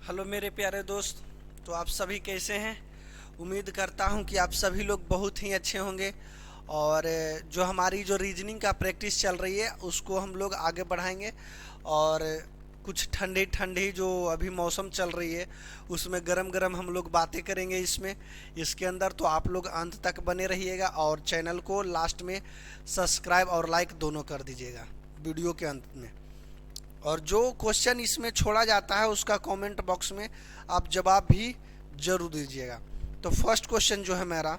Hello मेरे प्यारे दोस्त। तो आप सभी कैसे हैं? उम्मीद करता हूं कि आप सभी लोग बहुत ही अच्छे होंगे। और जो हमारी जो रीजनिंग का प्रैक्टिस चल रही है उसको हम लोग आगे बढ़ाएंगे। और कुछ ठंडी ठंडी जो अभी मौसम चल रही है उसमें गरम गरम हम लोग बातें करेंगे इसके अंदर। तो आप लोग अंत तक बने रहिएगा और चैनल को लास्ट में सब्सक्राइब और लाइक दोनों कर दीजिएगा वीडियो के अंत में। और जो क्वेश्चन इसमें छोड़ा जाता है उसका कमेंट बॉक्स में आप जवाब भी जरूर दीजिएगा। तो फर्स्ट क्वेश्चन जो है मेरा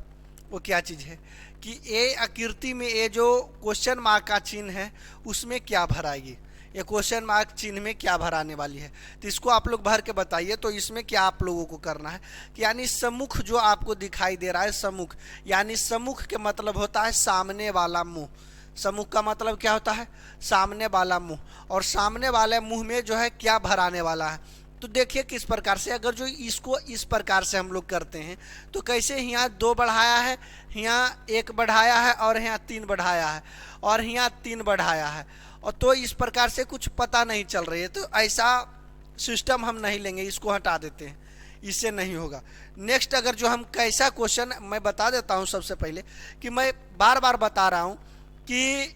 वो क्या चीज़ है कि ए आकृति में ये जो क्वेश्चन मार्क का चिन्ह है उसमें क्या भराएगी। ये क्वेश्चन मार्क चिन्ह में क्या भराने वाली है तो इसको आप लोग भर के बताइए। तो इसमें क्या आप लोगों को करना है कि यानी सम्मुख जो आपको दिखाई दे रहा है, सम्मुख यानी सम्मुख के मतलब होता है सामने वाला मुंह। सम्मुख का मतलब क्या होता है? सामने वाला मुंह। और सामने वाले मुंह में जो है क्या भराने वाला है। तो देखिए किस प्रकार से, अगर जो इसको इस प्रकार से हम लोग करते हैं तो कैसे यहाँ 2 बढ़ाया है, यहाँ 1 बढ़ाया है और यहाँ 3 बढ़ाया है और यहाँ 3 बढ़ाया है। और तो इस प्रकार से कुछ पता नहीं चल रही है। तो ऐसा सिस्टम हम नहीं लेंगे, इसको हटा देते हैं, इससे नहीं होगा। नेक्स्ट अगर जो हम कैसा क्वेश्चन, मैं बता देता हूँ सबसे पहले कि मैं बार बार बता रहा हूँ कि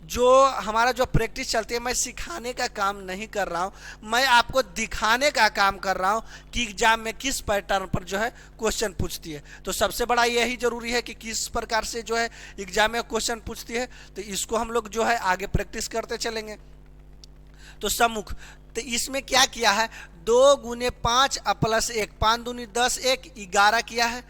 जो हमारा जो प्रैक्टिस चलती है मैं सिखाने का काम नहीं कर रहा हूँ, मैं आपको दिखाने का काम कर रहा हूँ कि एग्जाम में किस पैटर्न पर जो है क्वेश्चन पूछती है। तो सबसे बड़ा यही जरूरी है कि किस प्रकार से जो है एग्जाम में क्वेश्चन पूछती है। तो इसको हम लोग जो है आगे प्रैक्टिस करते चलेंगे। तो सम्मुख, तो इसमें क्या किया है, 2 गुने 5 प्लस 1, 5 दूनी 10, 1 11 किया है।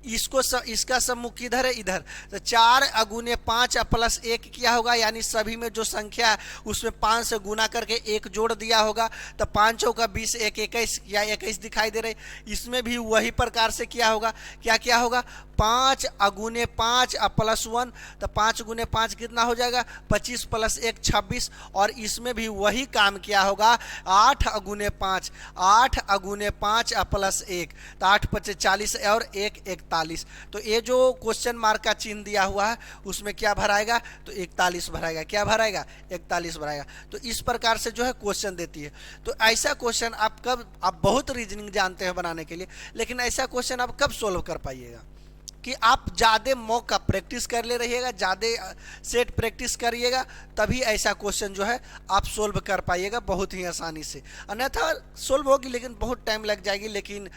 इसका सम्मुख किधर है? इधर। तो 4 गुने 5 प्लस 1 किया होगा, यानी सभी में जो संख्या है उसमें 5 से गुना करके 1 जोड़ दिया होगा। तो 5 चौका 20, 1 21 या 21 दिखाई दे रहे। इसमें भी वही प्रकार से किया होगा। क्या किया होगा? 5 गुने 5 प्लस 1, तो 5 गुने 5 कितना हो जाएगा? 25 प्लस 1 26। और इसमें भी वही काम किया होगा। 8 गुने 5, 8 गुने 5 प्लस 1, तो 8 पचे 40 और 1 41। तो ये जो क्वेश्चन मार्क का चिन्ह दिया हुआ है उसमें क्या भराएगा? तो 41 भराएगा। क्या भराएगा? 41 भराएगा। तो इस प्रकार से जो है क्वेश्चन देती है। तो ऐसा क्वेश्चन आप बहुत रीजनिंग जानते हैं बनाने के लिए, लेकिन ऐसा क्वेश्चन आप कब सोल्व कर पाइएगा कि आप ज़्यादा मौका प्रैक्टिस कर ले रहिएगा, ज़्यादा सेट प्रैक्टिस करिएगा, तभी ऐसा क्वेश्चन जो है आप सोल्व कर पाइएगा बहुत ही आसानी से। अन्यथा सोल्व होगी लेकिन बहुत टाइम लग जाएगी। लेकिन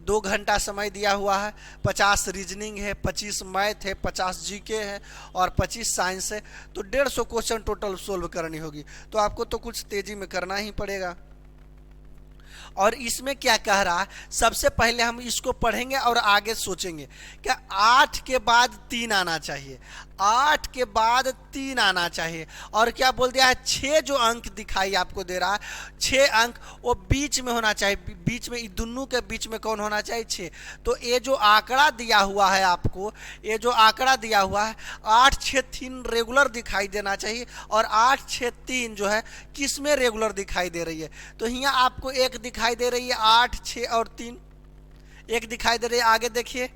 2 घंटा समय दिया हुआ है, 50 रीजनिंग है, 25 मैथ है, 50 जीके है और 25 साइंस है। तो 150 क्वेश्चन टोटल सोल्व करनी होगी। तो आपको तो कुछ तेज़ी में करना ही पड़ेगा। और इसमें क्या कह रहा है, सबसे पहले हम इसको पढ़ेंगे और आगे सोचेंगे। क्या 8 के बाद 3 आना चाहिए, 8 के बाद 3 आना चाहिए। और क्या बोल दिया है, 6 जो अंक दिखाई आपको दे रहा है, 6 अंक वो बीच में होना चाहिए। बीच में, दोनों के बीच में कौन होना चाहिए? 6। तो ये जो आंकड़ा दिया हुआ है आपको, ये जो आंकड़ा दिया हुआ है 8 6 3 रेगुलर दिखाई देना चाहिए। और 8 6 3 जो है किस में रेगुलर दिखाई दे रही है? तो यहाँ आपको एक दिखाई दे रही है, 8 6 और 3 एक दिखाई दे रही है। आगे देखिए,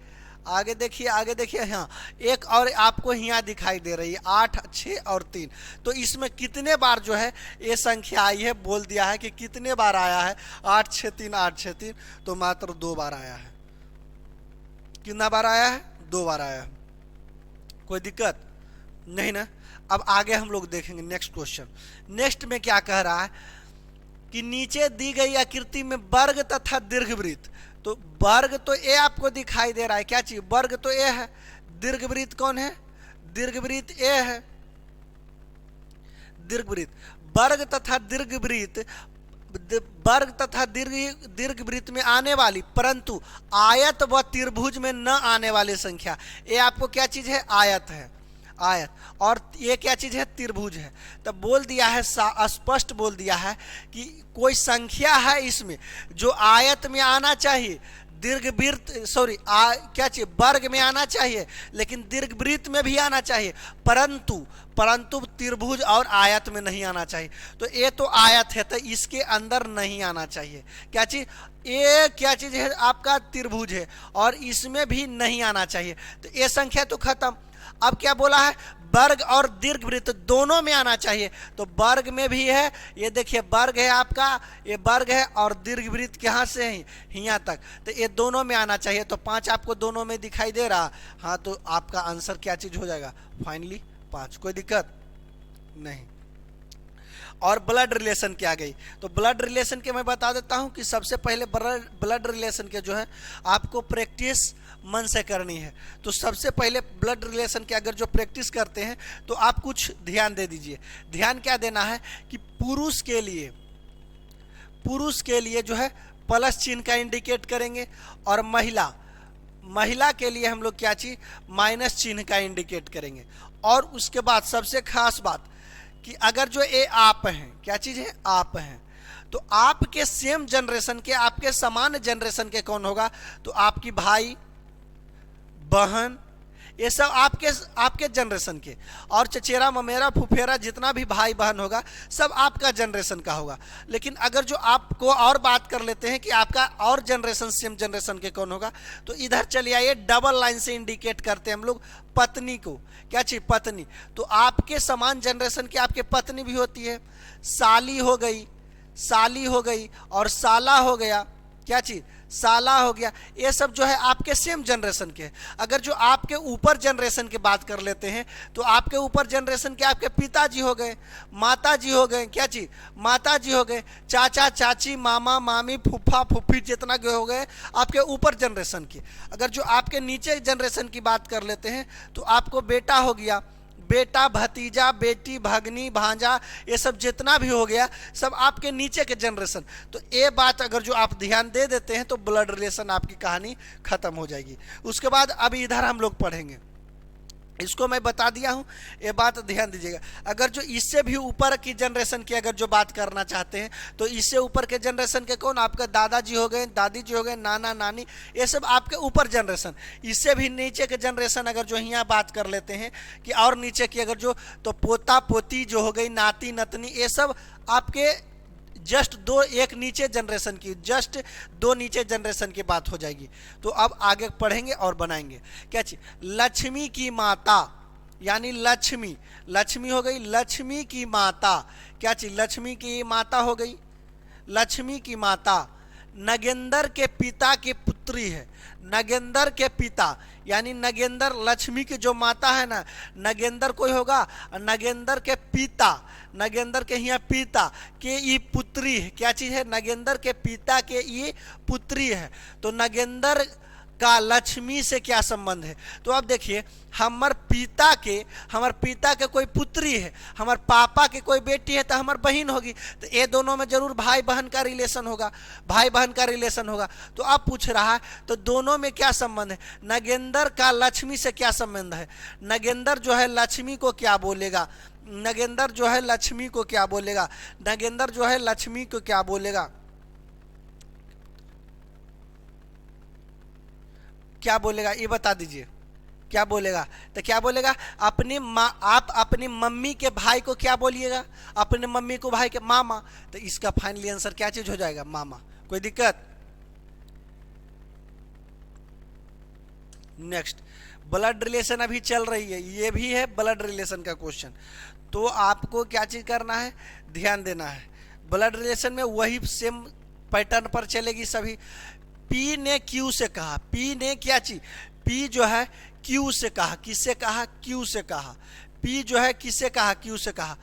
आगे देखिए, आगे देखिए, हाँ एक और आपको यहाँ दिखाई दे रही है, 8 6 और 3। तो इसमें कितने बार जो है ये संख्या आई है, बोल दिया है कि कितने बार आया है 8 6 3 8 6 3। तो मात्र 2 बार आया है। कितना बार आया है? 2 बार आया है। कोई दिक्कत नहीं ना। अब आगे हम लोग देखेंगे नेक्स्ट क्वेश्चन। नेक्स्ट में क्या कह रहा है कि नीचे दी गई आकृति में वर्ग तथा दीर्घवृत्त। तो वर्ग तो ए आपको दिखाई दे रहा है, क्या चीज? वर्ग तो ए है। दीर्घवृत्त कौन है? दीर्घवृत्त ए है। दीर्घवृत्त, वर्ग तथा दीर्घवृत्त, वर्ग तथा दीर्घवृत्त में आने वाली परंतु आयत व त्रिभुज में न आने वाली संख्या। ये आपको क्या चीज है? आयत है, आयत। और ये क्या चीज है? त्रिभुज है। तब बोल दिया है, स्पष्ट बोल दिया है कि कोई संख्या है इसमें जो आयत में आना चाहिए, दीर्घवृत्त क्या चाहिए? वर्ग में आना चाहिए, लेकिन दीर्घवृत्त में भी आना चाहिए, परंतु त्रिभुज और आयत में नहीं आना चाहिए। तो ये तो आयत है, तो इसके अंदर नहीं आना चाहिए। क्या चीज? ये क्या चीज है? आपका त्रिभुज है और इसमें भी नहीं आना चाहिए। तो ये संख्या तो खत्म। अब क्या बोला है, वर्ग और दीर्घवृत्त दोनों में आना चाहिए। तो वर्ग में भी है, ये देखिए वर्ग है आपका, ये वर्ग है, और दीर्घवृत्त कहाँ से है, यहाँ तक, तो ये दोनों में आना चाहिए। तो 5 आपको दोनों में दिखाई दे रहा, हाँ, तो आपका आंसर क्या चीज हो जाएगा, फाइनली 5। कोई दिक्कत नहीं। और ब्लड रिलेशन क्या गई, तो ब्लड रिलेशन के मैं बता देता हूं कि सबसे पहले ब्लड रिलेशन के जो है आपको प्रैक्टिस मन से करनी है। तो सबसे पहले ब्लड रिलेशन के अगर जो प्रैक्टिस करते हैं तो आप कुछ ध्यान दे दीजिए। ध्यान क्या देना है कि पुरुष के लिए जो है प्लस चिन्ह का इंडिकेट करेंगे, और महिला के लिए हम लोग क्या चीज, माइनस चिन्ह का इंडिकेट करेंगे। और उसके बाद सबसे खास बात कि अगर जो ये आप हैं, क्या चीज है, आप हैं, तो आपके सेम जनरेशन के, आपके समान जनरेशन के कौन होगा, तो आपकी भाई बहन, ये सब आपके जनरेशन के, और चचेरा ममेरा फुफेरा जितना भी भाई बहन होगा सब आपका जनरेशन का होगा। लेकिन अगर जो आपको और बात कर लेते हैं कि आपका और जनरेशन सेम जनरेशन के कौन होगा, तो इधर चलिए आइए, डबल लाइन से इंडिकेट करते हैं हम लोग पत्नी को, क्या चीज, पत्नी। तो आपके समान जनरेशन की आपके पत्नी भी होती है, साली हो गई और साला हो गया, क्या चीज, साला हो गया। ये सब जो है आपके सेम जनरेशन के। अगर जो आपके ऊपर जनरेशन की बात कर लेते हैं तो आपके ऊपर जनरेशन के आपके पिताजी हो गए, माताजी हो गए, क्या चीज, माताजी हो गए, चाचा चाची, मामा मामी, फूफा फूफी, जितना के हो गए आपके ऊपर जनरेशन की। अगर जो आपके नीचे जनरेशन की बात कर लेते हैं तो आपको बेटा हो गया, बेटा, भतीजा, बेटी, भगनी, भांजा, ये सब जितना भी हो गया सब आपके नीचे के जनरेशन। तो ये बात अगर जो आप ध्यान दे देते हैं तो ब्लड रिलेशन आपकी कहानी खत्म हो जाएगी। उसके बाद अभी इधर हम लोग पढ़ेंगे, इसको मैं बता दिया हूं, ये बात ध्यान दीजिएगा। अगर जो इससे भी ऊपर की जनरेशन की अगर जो बात करना चाहते हैं तो इससे ऊपर के जनरेशन के कौन, आपके दादाजी हो गए, दादी जी हो गए, नाना नानी, ये सब आपके ऊपर जनरेशन। इससे भी नीचे के जनरेशन अगर जो यहाँ बात कर लेते हैं कि और नीचे की अगर जो, तो पोता पोती जो हो गई, नाती नतनी, ये सब आपके जस्ट एक नीचे जनरेशन की, जस्ट 2 नीचे जनरेशन की बात हो जाएगी। तो अब आगे पढ़ेंगे और बनाएंगे। क्या चीज, लक्ष्मी की माता, यानी लक्ष्मी हो गई, लक्ष्मी की माता, क्या चीज, लक्ष्मी की माता हो गई, लक्ष्मी की माता। नगेंद्र के पिता की पुत्री है, नगेंद्र के पिता, यानी नगेंद्र, लक्ष्मी की जो माता है ना, नगेंद्र कोई होगा, नगेंद्र के पिता, नगेंद्र के यहाँ पिता के ये पुत्री है, क्या चीज है, नगेंद्र के पिता के ये पुत्री है। तो नगेंद्र का लक्ष्मी से क्या संबंध है, तो अब देखिए, हमार पिता के कोई पुत्री है, हमार पापा के कोई बेटी है, तो हमार बहन होगी, तो ये दोनों में जरूर भाई बहन का रिलेशन होगा, तो अब पूछ रहा है तो दोनों में क्या संबंध है, नगेंद्र का लक्ष्मी से क्या संबंध है, नगेंद्र जो है लक्ष्मी को क्या बोलेगा, नगेंद्र जो है लक्ष्मी को क्या बोलेगा, नगेंद्र जो है लक्ष्मी को क्या बोलेगा, क्या बोलेगा, ये बता दीजिए, क्या बोलेगा, तो क्या बोलेगा, आप अपनी मम्मी के भाई को क्या बोलिएगा, अपने मम्मी को भाई के मामा। तो इसका फाइनली आंसर क्या चीज हो जाएगा, मामा। कोई दिक्कत, नेक्स्ट, ब्लड रिलेशन अभी चल रही है, ये भी है ब्लड रिलेशन का क्वेश्चन। तो आपको क्या चीज करना है, ध्यान देना है। ब्लड रिलेशन में वही सेम पैटर्न पर चलेगी सभी। पी ने क्यू से कहा, पी ने क्या चीज, पी जो है क्यू से कहा, किससे कहा, क्यू से कहा, पी जो है किससे कहा, क्यू से कहा,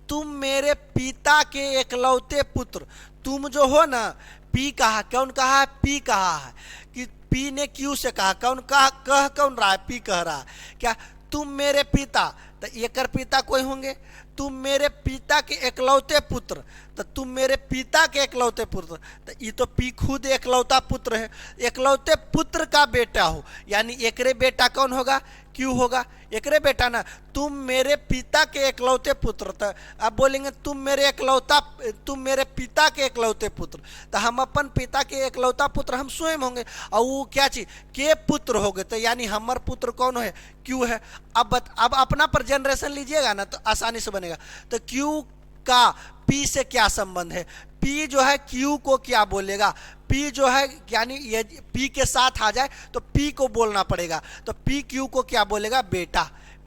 तुम मेरे पिता के एकलौते पुत्र, तुम जो हो ना, पी कहा, कौन कहा है, पी कहा है, कि पी ने क्यू से कहा, कौन कह कौन रहा है, पी कह रहा है, क्या, तुम मेरे पिता, तो एकर पिता कोई होंगे, तुम मेरे पिता के एकलौते पुत्र, तो तुम मेरे पिता के एकलौते पुत्र, तो ये तो पी खुद एकलौता पुत्र है, एकलौते पुत्र का बेटा हो, यानी एकरे बेटा कौन होगा, क्यों होगा, एकरे बेटा ना, तुम मेरे पिता के एकलौते पुत्र। तो अब बोलेंगे तुम मेरे पिता के एकलौते पुत्र, तो हम अपन पिता के एकलौता पुत्र हम स्वयं होंगे, और वो क्या चीज के पुत्र हो गए, तो यानी हमार पुत्र कौन है, क्यों है। अब अपना पर जनरेशन लीजिएगा ना तो आसानी से बनेगा। तो क्यू का पी से क्या संबंध है, पी जो है क्यू को क्या बोलेगा, पी जो है यानी ये पी के साथ आ जाए तो पी को बोलना पड़ेगा, तो पी क्यू को क्या बोलेगा, बेटा,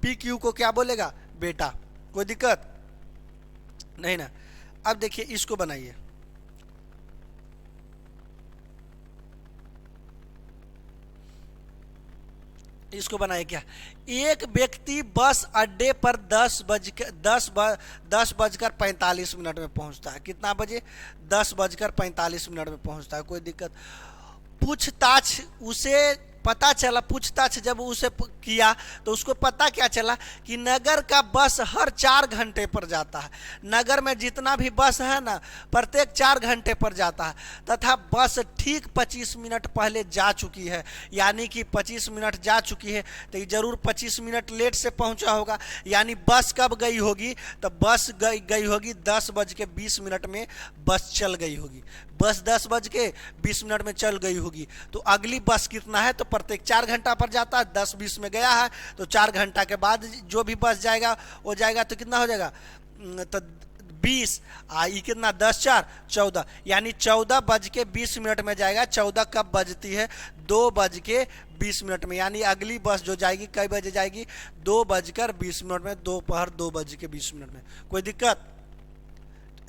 पी क्यू को क्या बोलेगा? बेटा। कोई दिक्कत नहीं ना। अब देखिए इसको बनाइए, इसको बनाए क्या? एक व्यक्ति बस अड्डे पर 10:45 में पहुंचता है। कितना बजे? 10:45 में पहुंचता है। कोई दिक्कत? पूछताछ उसे पता चला, पूछताछ जब उसे किया तो उसको पता क्या चला कि नगर का बस हर 4 घंटे पर जाता है। नगर में जितना भी बस है ना, प्रत्येक 4 घंटे पर जाता है, तथा बस ठीक 25 मिनट पहले जा चुकी है। यानी कि 25 मिनट जा चुकी है तो ये जरूर 25 मिनट लेट से पहुंचा होगा। यानी बस कब गई होगी? तो बस गई होगी 10:20 में बस चल गई होगी। बस 10:20 में चल गई होगी। तो अगली बस कितना है? तो प्रत्येक 4 घंटा पर जाता है। 10:20 में गया है तो 4 घंटा के बाद जो भी बस जाएगा वो जाएगा। तो कितना हो जाएगा? तो 20 आई कितना? 10×4 14। यानी 14:20 में जाएगा। 14 कब बजती है? 2:20 में। यानी अगली बस जो जाएगी कई बजे जाएगी? 2:20 में, दोपहर 2:20 में। कोई दिक्कत?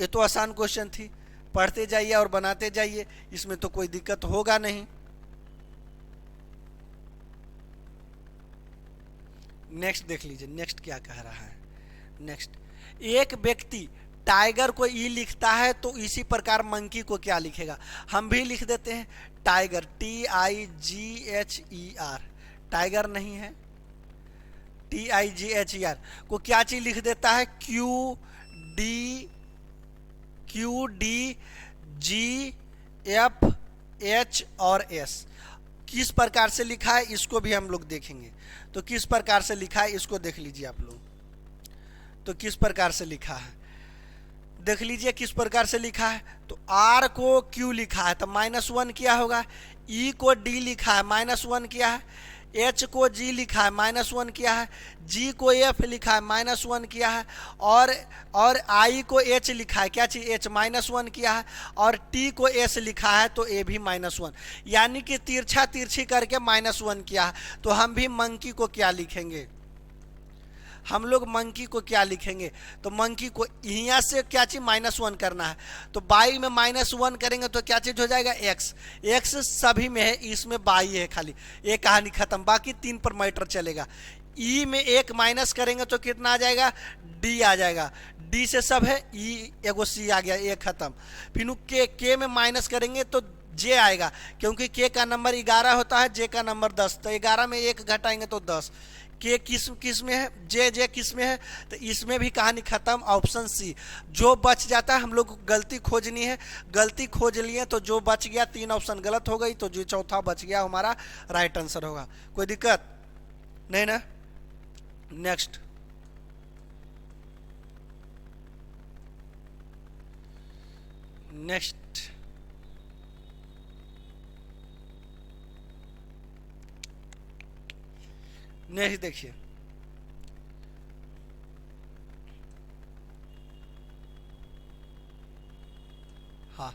ये तो आसान क्वेश्चन थी, पढ़ते जाइए और बनाते जाइए, इसमें तो कोई दिक्कत होगा नहीं। नेक्स्ट देख लीजिए, नेक्स्ट क्या कह रहा है। नेक्स्ट, एक व्यक्ति टाइगर को ई लिखता है तो इसी प्रकार मंकी को क्या लिखेगा? हम भी लिख देते हैं टाइगर, TIGHER। टाइगर नहीं है, TIGHER को क्या चीज लिख देता है? QDGFH और S। किस प्रकार से लिखा है इसको भी हम लोग देखेंगे। तो किस प्रकार से लिखा है इसको देख लीजिए आप लोग। तो किस प्रकार से लिखा है देख लीजिए, किस प्रकार से लिखा है। तो R को Q लिखा है तो -1 क्या होगा? E को D लिखा है -1 क्या है? H को G लिखा है -1 क्या है? G को F लिखा है -1 क्या है? और I को H लिखा है, क्या चीज? H -1 किया है। और T को S लिखा है तो A भी -1। यानी कि तिरछा तिरछी करके -1 किया है। तो हम भी मंकी को क्या लिखेंगे? हम लोग मंकी को क्या लिखेंगे? तो मंकी को यहाँ से क्या चीज? -1 करना है। तो बाई में -1 करेंगे तो क्या चीज हो जाएगा? X। X सभी में है, इसमें बाई है खाली। एक कहानी खत्म, बाकी 3 पर मैटर चलेगा। ई में 1 माइनस करेंगे तो कितना आ जाएगा? D आ जाएगा। D से सब है, ई एगो C आ गया, एक खत्म। फिर के में माइनस करेंगे तो J आएगा, क्योंकि के का नंबर 11 होता है, J का नंबर 10। तो 11 में 1 घटाएंगे तो 10। के किस में है? जे किस में है? तो इसमें भी कहानी खत्म। Option C. जो बच जाता है, हम लोग को गलती खोजनी है, गलती खोज लिए तो जो बच गया, 3 ऑप्शन गलत हो गई तो जो चौथा बच गया हमारा राइट आंसर होगा। कोई दिक्कत नहीं ना। नेक्स्ट, नेक्स्ट नेक्स्ट देखिए, हाँ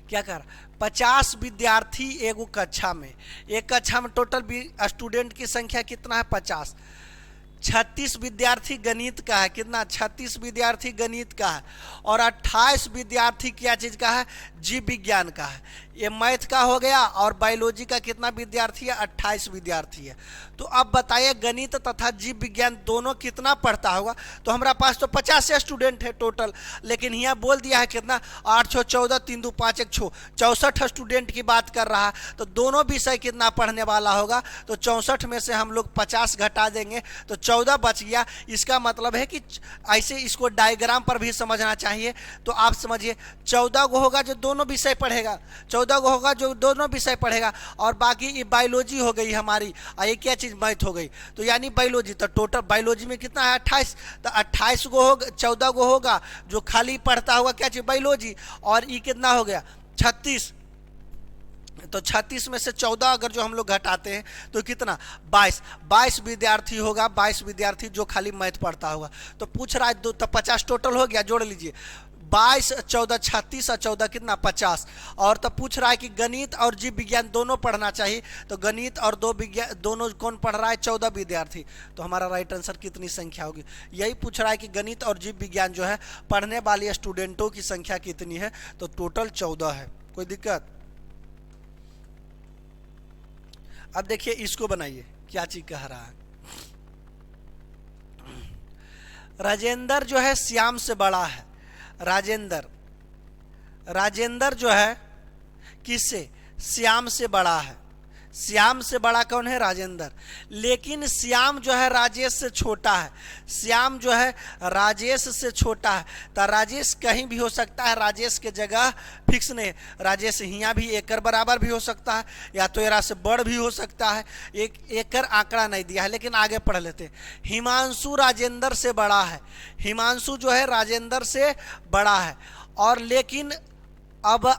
क्या कर 50 विद्यार्थी एगो कक्षा में, एक कक्षा में टोटल स्टूडेंट की संख्या कितना है? 50। 36 विद्यार्थी गणित का है, कितना? 36 विद्यार्थी गणित का है। और 28 विद्यार्थी क्या चीज का है? जीव विज्ञान का है। ये मैथ का हो गया। और बायोलॉजी का कितना विद्यार्थी है? 28 विद्यार्थी है। तो अब बताइए गणित तथा जीव विज्ञान दोनों कितना पढ़ता होगा? तो हमारा पास तो 50 स्टूडेंट है टोटल, लेकिन यहाँ बोल दिया है कितना? 8 6 14 3 2 5 1 6 64 स्टूडेंट की बात कर रहा है। तो दोनों विषय कितना पढ़ने वाला होगा? तो 64 में से हम लोग 50 घटा देंगे तो 14 बच गया। इसका मतलब है कि ऐसे इसको डायग्राम पर भी समझना चाहिए। तो आप समझिए 14 गो होगा जो दोनों विषय पढ़ेगा, 14 गो होगा जो दोनों विषय पढ़ेगा, और बाकी ये बायोलॉजी हो गई हमारी, और ये क्या चीज? मैथ हो गई। तो यानी बायोलॉजी, तो टोटल बायोलॉजी में कितना है? 28। तो 28 गो होगा, 14 गो होगा जो खाली पढ़ता होगा क्या चीज? बायोलॉजी। और ये कितना हो गया? 36। तो 36 में से 14 अगर जो हम लोग घटाते हैं तो कितना? 22 विद्यार्थी होगा, 22 विद्यार्थी जो खाली मैथ पढ़ता होगा। तो पूछ रहा है तो 50 टोटल हो गया, जोड़ लीजिए। 22 14 36 और 14 कितना 50। और तो पूछ रहा है कि गणित और जीव विज्ञान दोनों पढ़ना चाहिए, तो गणित और दो विज्ञान दोनों कौन पढ़ रहा है? 14 विद्यार्थी। तो हमारा राइट आंसर कितनी संख्या होगी? यही पूछ रहा है कि गणित और जीव विज्ञान जो है पढ़ने वाले स्टूडेंटों की संख्या कितनी है? तो टोटल 14 है। कोई दिक्कत? अब देखिए इसको बनाइए, क्या चीज कह रहा है। राजेंद्र जो है श्याम से बड़ा है। राजेंद्र जो है किससे? श्याम से बड़ा है। श्याम से बड़ा कौन है? राजेंद्र। लेकिन श्याम जो है राजेश से छोटा है। श्याम जो है राजेश से छोटा है, तो राजेश कहीं भी हो सकता है, राजेश के जगह फिक्स नहीं। राजेश यहाँ भी एकर बराबर भी हो सकता है, या तो एरा से बड़ भी हो सकता है। एक एकर आंकड़ा नहीं दिया है, लेकिन आगे पढ़ लेते हैं। हिमांशु राजेंद्र से बड़ा है। हिमांशु जो है राजेंद्र से बड़ा है, और लेकिन अब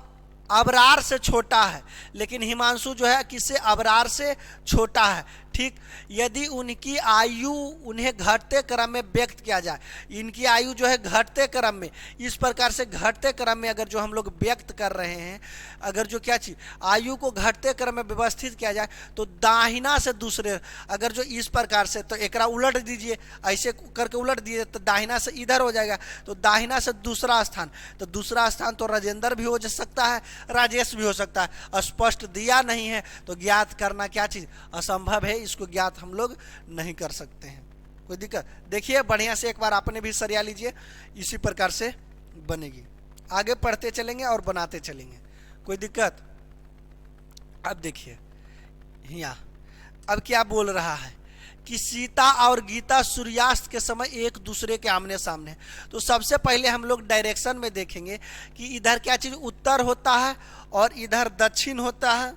अबरार से छोटा है। लेकिन हिमांशु जो है किससे? अबरार से छोटा है। ठीक, यदि उनकी आयु उन्हें घटते क्रम में व्यक्त किया जाए, इनकी आयु जो है घटते क्रम में, इस प्रकार से घटते क्रम में अगर जो हम लोग व्यक्त कर रहे हैं, अगर जो क्या चीज आयु को घटते क्रम में व्यवस्थित किया जाए, तो दाहिना से दूसरे, अगर जो इस प्रकार से, तो एकरा उलट दीजिए, ऐसे करके उलट दीजिए तो दाहिना से इधर हो जाएगा, तो दाहिना से दूसरा स्थान, तो दूसरा स्थान तो राजेंद्र भी हो सकता है, राजेश भी हो सकता है। स्पष्ट दिया नहीं है तो ज्ञात करना क्या चीज? असंभव है, इसको ज्ञात हम लोग नहीं कर सकते हैं। कोई दिक्कत? देखिए बढ़िया से एक बार आपने भी सरिया लीजिए, इसी प्रकार से बनेगी। आगे पढ़ते चलेंगे और बनाते चलेंगे। कोई दिक्कत? अब देखिए यहाँ अब क्या बोल रहा है कि सीता और गीता सूर्यास्त के समय एक दूसरे के आमने सामने। तो सबसे पहले हम लोग डायरेक्शन में देखेंगे कि इधर क्या चीज उत्तर होता है और इधर दक्षिण होता है।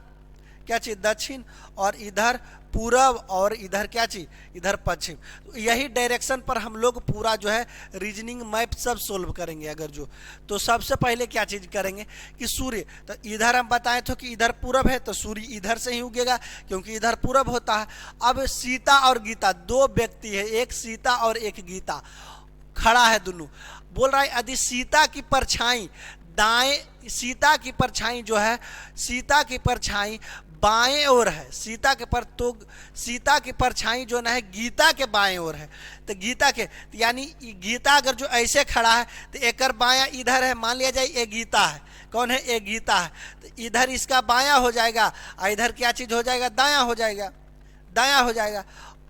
क्या चीज? दक्षिण। और इधर पूरब, और इधर क्या चीज? इधर पश्चिम। तो यही डायरेक्शन पर हम लोग पूरा जो है रीजनिंग मैप सब सोल्व करेंगे। अगर जो तो सबसे पहले क्या चीज करेंगे कि सूर्य, तो इधर हम बताए थे कि इधर पूरब है, तो सूर्य इधर से ही उगेगा क्योंकि इधर पूरब होता है। अब सीता और गीता दो व्यक्ति है, एक सीता और एक गीता, खड़ा है दोनों। बोल रहा है यदि सीता की परछाई दाएं, सीता की परछाई जो है, सीता की परछाई बाएं ओर है, सीता के पर, तो सीता की परछाई जो ना है गीता के बाएं ओर है, तो गीता के, यानी गीता अगर जो ऐसे खड़ा है तो एकर बायां इधर है, मान लिया जाए ये गीता है। कौन है? ये गीता है। तो इधर इसका बायां हो जाएगा, और इधर क्या चीज हो जाएगा? दायां हो जाएगा, दायां हो जाएगा।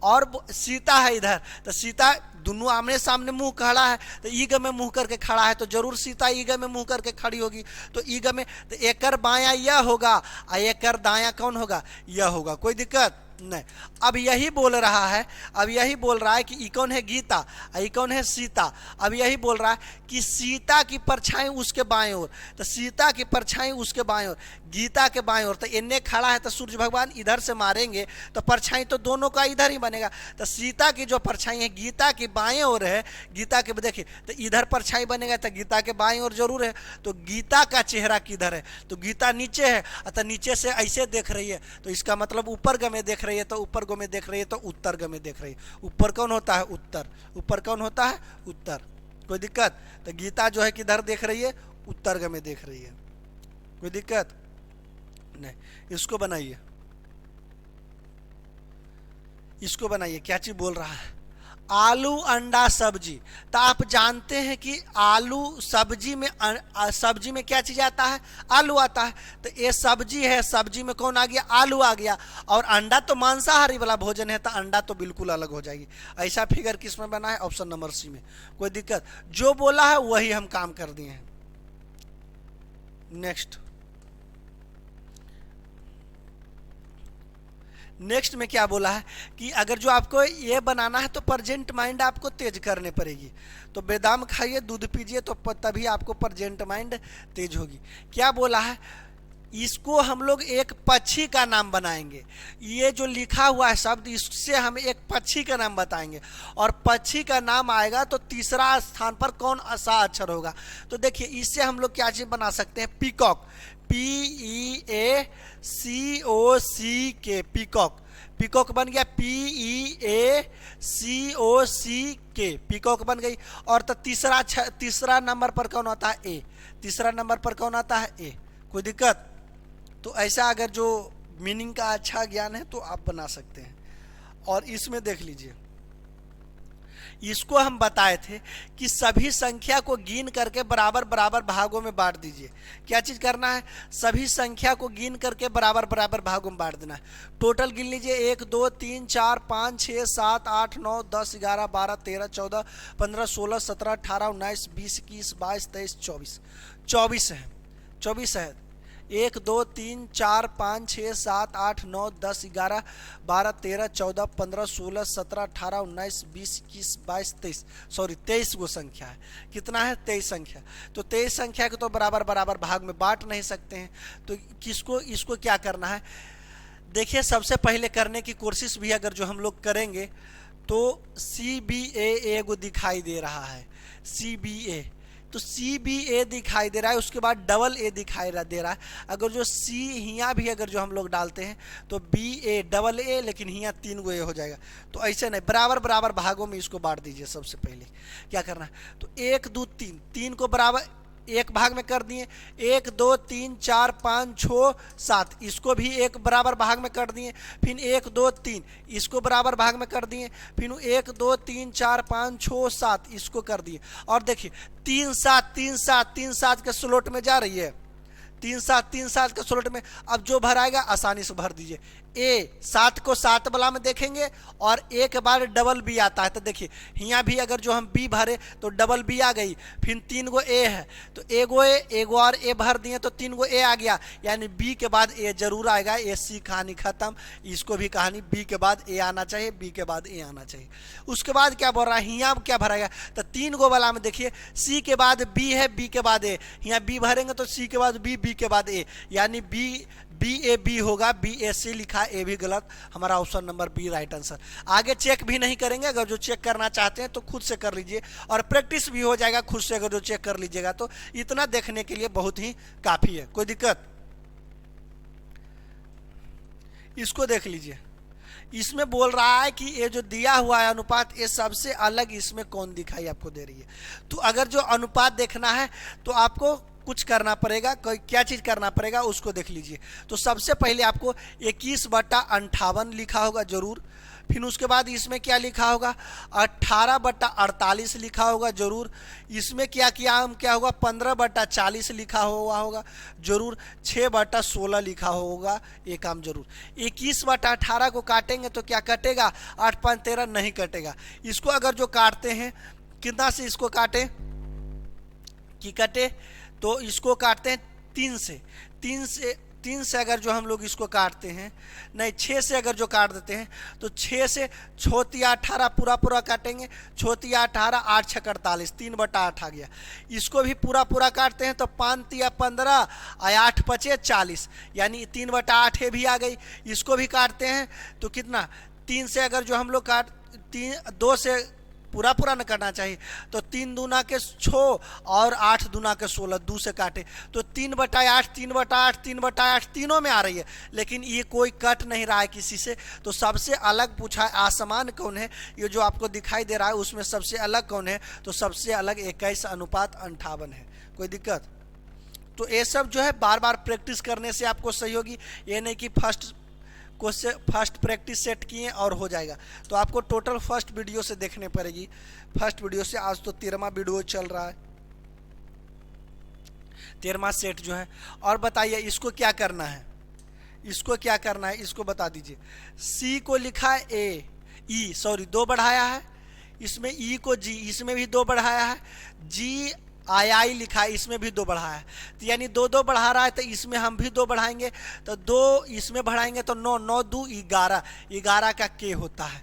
और सीता है इधर, तो सीता दोनों आमने सामने मुंह खड़ा है, तो ईग में मुंह करके खड़ा है, तो जरूर सीता ईग में मुंह करके खड़ी होगी। तो ईग में तो एकर बायां यह होगा और एकर दायां कौन होगा? यह होगा। कोई दिक्कत नहीं। अब यही बोल रहा है, अब यही बोल रहा है कि ई कौन है? गीता, और ई कौन है? सीता। अब यही बोल रहा है कि सीता की परछाई उसके बाएं ओर, तो सीता की परछाई उसके बाएं ओर, गीता के बाएं ओर। तो इन्हें खड़ा है तो सूर्य भगवान इधर से मारेंगे तो परछाई तो दोनों का इधर ही बनेगा। तो सीता की जो परछाई है गीता की बाएं ओर है, गीता के देखिए तो इधर परछाई बनेगा, तो गीता के बाएं ओर जरूर है। तो गीता का चेहरा किधर है? तो गीता नीचे है, तो नीचे से ऐसे देख रही है, तो इसका मतलब ऊपर गमे देख रही है, तो ऊपर गमे देख रही है, तो उत्तर गमे देख रही है। ऊपर कौन होता है? उत्तर। ऊपर कौन होता है? उत्तर। कोई दिक्कत? तो गीता जो है किधर देख रही है? उत्तर गमे देख रही है। कोई दिक्कत नहीं। इसको बनाइए, इसको बनाइए। क्या चीज बोल रहा है? आलू अंडा सब्जी। तो आप जानते हैं कि आलू सब्जी में, सब्जी में क्या चीज आता है? आलू आता है। तो ये सब्जी है, सब्जी में कौन आ गया? आलू आ गया। और अंडा तो मांसाहारी वाला भोजन है, तो अंडा तो बिल्कुल अलग हो जाएगी। ऐसा फिगर किस में बना है? ऑप्शन नंबर सी में। कोई दिक्कत? जो बोला है वही हम काम कर दिए हैं। नेक्स्ट, नेक्स्ट में क्या बोला है कि अगर जो आपको ये बनाना है तो प्रेजेंट माइंड आपको तेज करने पड़ेगी। तो बादाम खाइए, दूध पीजिए, तो तभी आपको प्रेजेंट माइंड तेज होगी। क्या बोला है? इसको हम लोग एक पक्षी का नाम बनाएंगे। ये जो लिखा हुआ है शब्द, इससे हम एक पक्षी का नाम बताएंगे, और पक्षी का नाम आएगा तो तीसरा स्थान पर कौन सा अक्षर होगा। तो देखिए इससे हम लोग क्या चीज़ बना सकते हैं, पीकॉक, PEACOC, पीकॉक। पीकॉक बन गया, PEACOC, पीकॉक बन गई। और तो तीसरा नंबर पर कौन आता है, ए। तीसरा नंबर पर कौन आता है, ए। कोई दिक्कत? तो ऐसा अगर जो मीनिंग का अच्छा ज्ञान है तो आप बना सकते हैं। और इसमें देख लीजिए, इसको हम बताए थे कि सभी संख्या को गिन करके बराबर बराबर भागों में बांट दीजिए। क्या चीज़ करना है, सभी संख्या को गिन करके बराबर बराबर भागों में बांट देना है। टोटल गिन लीजिए, 1 2 3 4 5 6 7 8 9 10 11 12 13 14 15 16 17 18 19 20 21 22 23 24। 24 है, 24 है। 1 2 3 4 5 6 7 8 9 10 11 12 13 14 15 16 17 18 19 20 21 22 23, सॉरी 23 वो संख्या है। कितना है, 23 संख्या। तो 23 संख्या को तो बराबर बराबर भाग में बांट नहीं सकते हैं। तो इसको क्या करना है, देखिए सबसे पहले करने की कोशिश भी अगर जो हम लोग करेंगे तो CBA एगो दिखाई दे रहा है, CBA। तो CBA दिखाई दे रहा है, उसके बाद डबल ए दिखाई दे रहा है। अगर जो C यहाँ भी अगर जो हम लोग डालते हैं तो BA डबल ए, लेकिन यहाँ 3 गो ए हो जाएगा। तो ऐसे नहीं, बराबर बराबर भागों में इसको बांट दीजिए। सबसे पहले क्या करना है, तो 1 2 3, 3 को बराबर एक भाग में कर दिए। 1 2 3 4 5 6 7, इसको भी एक बराबर भाग में कर दिए। फिर 1 2 3, इसको बराबर भाग में कर दिए। फिर 1 2 3 4 5 6 7, इसको कर दिए। और देखिए 3 7 3 7 3 7 के स्लॉट में जा रही है, 3 7 3 7 के स्लॉट में। अब जो भराएगा आसानी से भर दीजिए। ए 7 को 7 वाला में देखेंगे और एक बार डबल बी आता है। तो देखिए यहाँ भी अगर जो हम बी भरे तो डबल बी आ गई। फिर 3 गो ए है, तो एगो ए एगो और ए भर दिए तो 3 गो ए आ गया, यानी बी के बाद ए जरूर आएगा। ए सी कहानी खत्म। इसको भी कहानी बी के बाद ए आना चाहिए, बी के बाद ए आना चाहिए। उसके बाद क्या बोल रहा है, यहाँ क्या भरेगा, तो 3 गो वाला में देखिए सी के बाद बी है, बी के बाद ए। यहाँ बी भरेंगे तो सी के बाद बी, बी के बाद ए, यानी बी ए बी होगा। BAC लिखा, ए भी गलत, हमारा option number B right answer. आगे चेक भी नहीं करेंगे, अगर जो चेक करना चाहते हैं तो खुद से कर लीजिए, और प्रैक्टिस भी हो जाएगा खुद से। अगर जो चेक कर लीजिएगा तो इतना देखने के लिए बहुत ही काफी है। कोई दिक्कत? इसको देख लीजिए, इसमें बोल रहा है कि ये जो दिया हुआ है अनुपात, ये सबसे अलग इसमें कौन दिखाई आपको दे रही है। तो अगर जो अनुपात देखना है तो आपको कुछ करना पड़ेगा। क्या चीज़ करना पड़ेगा उसको देख लीजिए। तो सबसे पहले आपको 21/58 लिखा होगा जरूर। फिर उसके बाद इसमें क्या लिखा होगा, 18/48 लिखा होगा जरूर। इसमें क्या किया हम, क्या होगा, 15/40 लिखा हुआ होगा जरूर। 6/16 लिखा होगा, ये काम जरूर। 21/18 को काटेंगे तो क्या कटेगा, 8 5 13 नहीं कटेगा। इसको अगर जो काटते हैं, कितना से इसको काटे कि कटे, तो इसको काटते हैं 3 से। 3 से अगर जो हम लोग इसको काटते हैं, नहीं 6 से अगर जो काट देते हैं तो 6 से 6 18 पूरा पूरा काटेंगे। 6 18, 8 6 48, 3/8 आ गया। इसको भी पूरा पूरा काटते हैं तो 5 15, 8 5 40, यानी 3/8 भी आ गई। इसको भी काटते हैं तो कितना, 3 से अगर जो हम लोग 2 से पूरा पूरा न करना चाहिए, तो 3 दूना के 6 और 8 दूना के 16, 2 से काटे तो 3/8 3/8 3/8 तीनों में आ रही है, लेकिन ये कोई कट नहीं रहा है किसी से। तो सबसे अलग पूछा है आसमान कौन है, ये जो आपको दिखाई दे रहा है उसमें सबसे अलग कौन है, तो सबसे अलग 21/58 है। कोई दिक्कत? तो ये सब जो है बार बार प्रैक्टिस करने से आपको सही होगी। ये नहीं कि फर्स्ट प्रैक्टिस सेट किए और हो जाएगा। तो आपको टोटल फर्स्ट वीडियो से देखने पड़ेगी। फर्स्ट वीडियो से आज तो 13वां वीडियो चल रहा है, 13वां सेट जो है। और बताइए इसको क्या करना है, इसको क्या करना है, इसको बता दीजिए। सी को लिखा है ए, ई सॉरी 2 बढ़ाया है, इसमें ई को जी, इसमें भी 2 बढ़ाया है। जी आई लिखा है, इसमें भी 2 बढ़ाया है। तो यानी 2 2 बढ़ा रहा है, तो इसमें हम भी 2 बढ़ाएंगे। तो 2 इसमें बढ़ाएंगे तो 9 9 2 11, 11 का के होता है।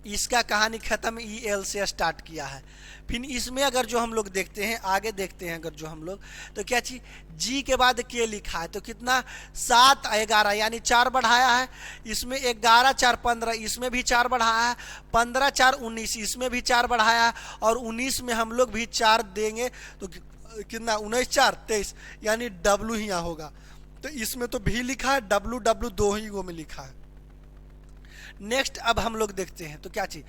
इसका कहानी खत्म ई एल से स्टार्ट किया है। फिर इसमें अगर जो हम लोग देखते हैं, आगे देखते हैं अगर जो हम लोग, तो क्या चीज जी के बाद के लिखा है, तो कितना 7 11 यानी 4 बढ़ाया है। इसमें 11 4 15, इसमें भी 4 बढ़ाया है। 15 4 19, इसमें भी 4 बढ़ाया है। और 19 में हम लोग भी 4 देंगे तो कितना 19 4 23, यानी डब्लू ही यहाँ होगा। तो इसमें तो भी लिखा है, डब्लू डब्लू 2 ही वो में लिखा है। नेक्स्ट अब हम लोग देखते हैं तो क्या चीज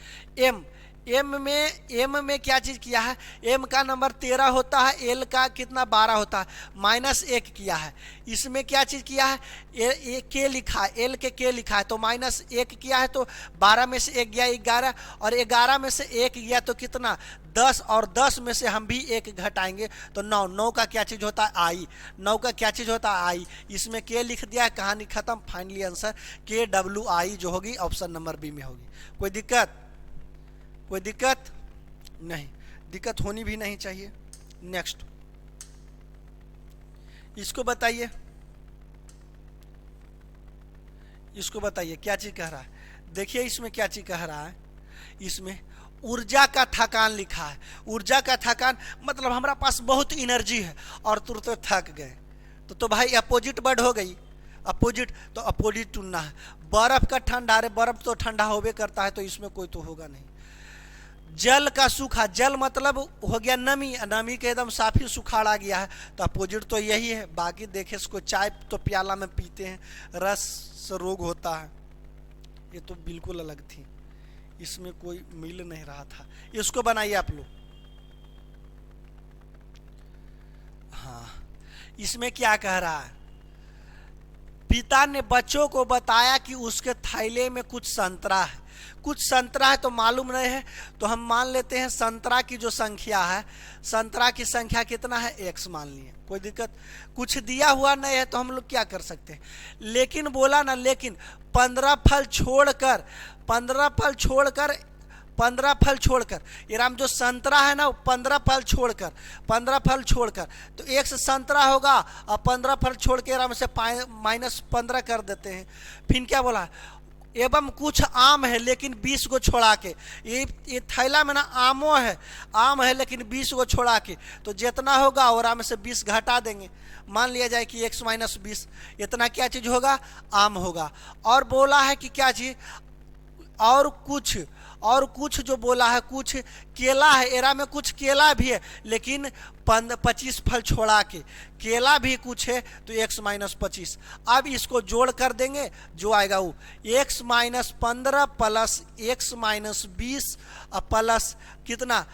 एम में क्या चीज किया है, एम का नंबर 13 होता है, एल का कितना 12 होता है, -1 किया है। इसमें क्या चीज किया है, ए के लिखा है, एल के लिखा है, तो -1 किया है, तो 12 में से 1 गया 11, और 11 में से 1 गया तो कितना 10, और 10 में से हम भी 1 घटाएंगे तो 9। 9 का क्या चीज होता है, आई। 9 का क्या चीज होता है, आई। इसमें के लिख दिया, कहानी खत्म। फाइनली आंसर KWI जो होगी ऑप्शन नंबर बी में होगी। कोई दिक्कत? कोई दिक्कत नहीं, दिक्कत होनी भी नहीं चाहिए। नेक्स्ट इसको बताइए, इसको बताइए क्या चीज कह रहा है। देखिए इसमें क्या चीज कह रहा है, इसमें ऊर्जा का थकान लिखा है। ऊर्जा का थकान मतलब हमारा पास बहुत एनर्जी है और तुरंत थक गए, तो भाई अपोजिट वर्ड हो गई, अपोजिट, तो अपोजिट चुनना है। बर्फ का ठंडा, अरे बर्फ तो ठंडा होबे करता है, तो इसमें कोई तो होगा नहीं। जल का सूखा, जल मतलब हो गया नमी, नमी के एकदम साफी सुखाड़ा गया है, तो अपोजिट तो यही है। बाकी देखे इसको चाय तो प्याला में पीते हैं, रस से रोग होता है, ये तो बिल्कुल अलग थी, इसमें कोई मिल नहीं रहा था। इसको बनाइए आप लोग। हाँ, इसमें क्या कह रहा है, पिता ने बच्चों को बताया कि उसके थैले में कुछ संतरा है। कुछ संतरा है तो मालूम नहीं है, तो हम मान लेते हैं संतरा की जो संख्या है, संतरा की संख्या कितना है, x मान लिए। कोई दिक्कत? कुछ दिया हुआ नहीं है तो हम लोग क्या कर सकते हैं, लेकिन बोला ना, लेकिन 15 फल छोड़कर, 15 फल छोड़कर, 15 फल छोड़कर, ये राम जो संतरा है ना, 15 फल छोड़कर, 15 फल छोड़कर, तो एक से संतरा होगा और 15 फल छोड़ के राम से -15 कर देते हैं। फिर क्या बोला, एवं कुछ आम है लेकिन 20 को छोड़ा के, ये थैला में ना आमो है, आम है लेकिन 20 को छोड़ा के, तो जितना होगा और आम से 20 घटा देंगे। मान लिया जाए कि x - 20, इतना क्या चीज होगा, आम होगा। और बोला है कि क्या चीज, और कुछ जो बोला है, कुछ केला है, एरा में कुछ केला भी है लेकिन 25 फल छोड़ा के, केला भी कुछ है, तो x - 25। अब इसको जोड़ कर देंगे, जो आएगा वो x - 15 प्लस x - 20 प्लस कितना,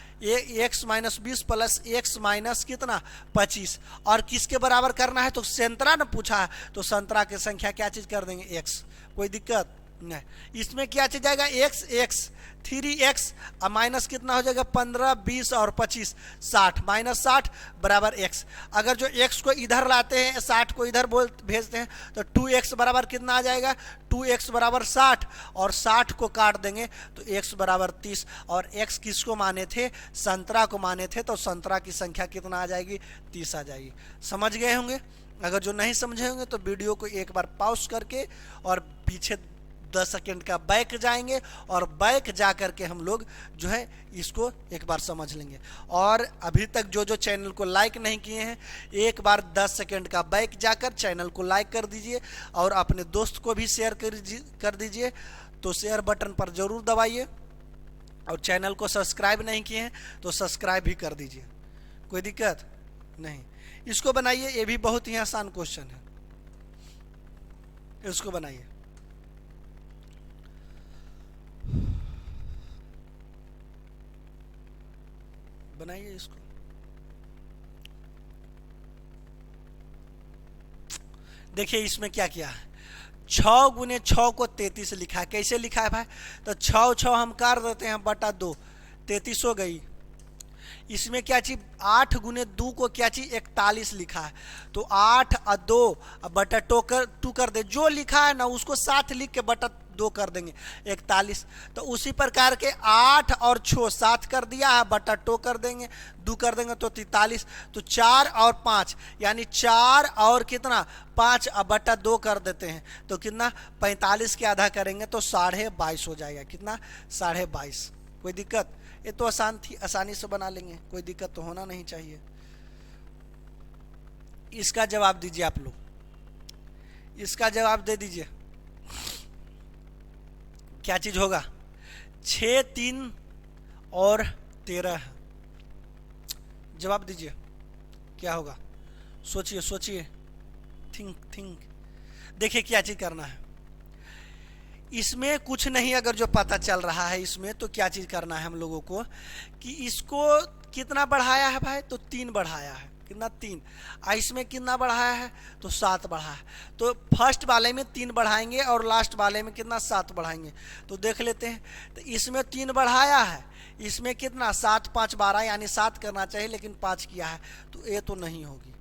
x - 20 प्लस x - कितना 25। और किसके बराबर करना है, तो संतरा ने पूछा है, तो संतरा की संख्या क्या चीज कर देंगे, x। कोई दिक्कत नहीं। इसमें क्या चीज जाएगा, x 3x माइनस कितना हो जाएगा, 15 20 और 25 60, -60 बराबर x। अगर जो x को इधर लाते हैं, 60 को इधर भेजते हैं, तो 2x बराबर कितना आ जाएगा, 2x बराबर 60, और 60 को काट देंगे तो x बराबर 30। और x किसको माने थे, संतरा को माने थे, तो संतरा की संख्या कितना आ जाएगी, 30 आ जाएगी। समझ गए होंगे? अगर जो नहीं समझे होंगे तो वीडियो को एक बार पॉज करके और पीछे 10 सेकेंड का बैक जाएंगे, और बैक जा करके हम लोग जो है इसको एक बार समझ लेंगे। और अभी तक जो जो चैनल को लाइक नहीं किए हैं, एक बार 10 सेकेंड का बैक जाकर चैनल को लाइक कर दीजिए, और अपने दोस्त को भी शेयर कर दीजिए। तो शेयर बटन पर जरूर दबाइए, और चैनल को सब्सक्राइब नहीं किए हैं तो सब्सक्राइब भी कर दीजिए। कोई दिक्कत नहीं। इसको बनाइए, ये भी बहुत ही आसान क्वेश्चन है, इसको बनाइए। बनाइए इसको। देखिए इसमें क्या किया है, 6 गुने 6 को 33 लिखा है। कैसे लिखा है भाई, तो 6 6 हम कर देते हैं बटा 2, 33 हो गई। इसमें क्या चीज, 8 गुने 2 को क्या चीज 41 लिखा है, तो 8 और 2 बटा 2 कर दे, जो लिखा है ना उसको साथ लिख के बटा 2 कर देंगे 41। तो उसी प्रकार के 8 और 6 7 कर दिया है, बटा 2 कर देंगे, 2 कर देंगे तो 43। तो 4 और 5 यानी 4 और कितना 5 अब बटा 2 कर देते हैं तो कितना 45 के आधा करेंगे तो 22.5 हो जाएगा। कितना 22.5। कोई दिक्कत? ये तो आसान थी, आसानी से बना लेंगे, कोई दिक्कत तो होना नहीं चाहिए। इसका जवाब दीजिए आप लोग, इसका जवाब दे दीजिए क्या चीज होगा? 6 3 और 13। जवाब दीजिए क्या होगा? सोचिए सोचिए, थिंक। देखिए क्या चीज करना है इसमें, कुछ नहीं अगर जो पता चल रहा है इसमें तो क्या चीज करना है हम लोगों को कि इसको कितना बढ़ाया है भाई? तो 3 बढ़ाया है। कितना 3। इसमें कितना बढ़ाया है? तो 7 बढ़ाया है। तो फर्स्ट वाले में 3 बढ़ाएंगे और लास्ट वाले में कितना 7 बढ़ाएंगे। तो देख लेते हैं। तो इसमें 3 बढ़ाया है, इसमें कितना 7 5 12 यानी 7 करना चाहिए लेकिन 5 किया है तो ये तो नहीं होगी।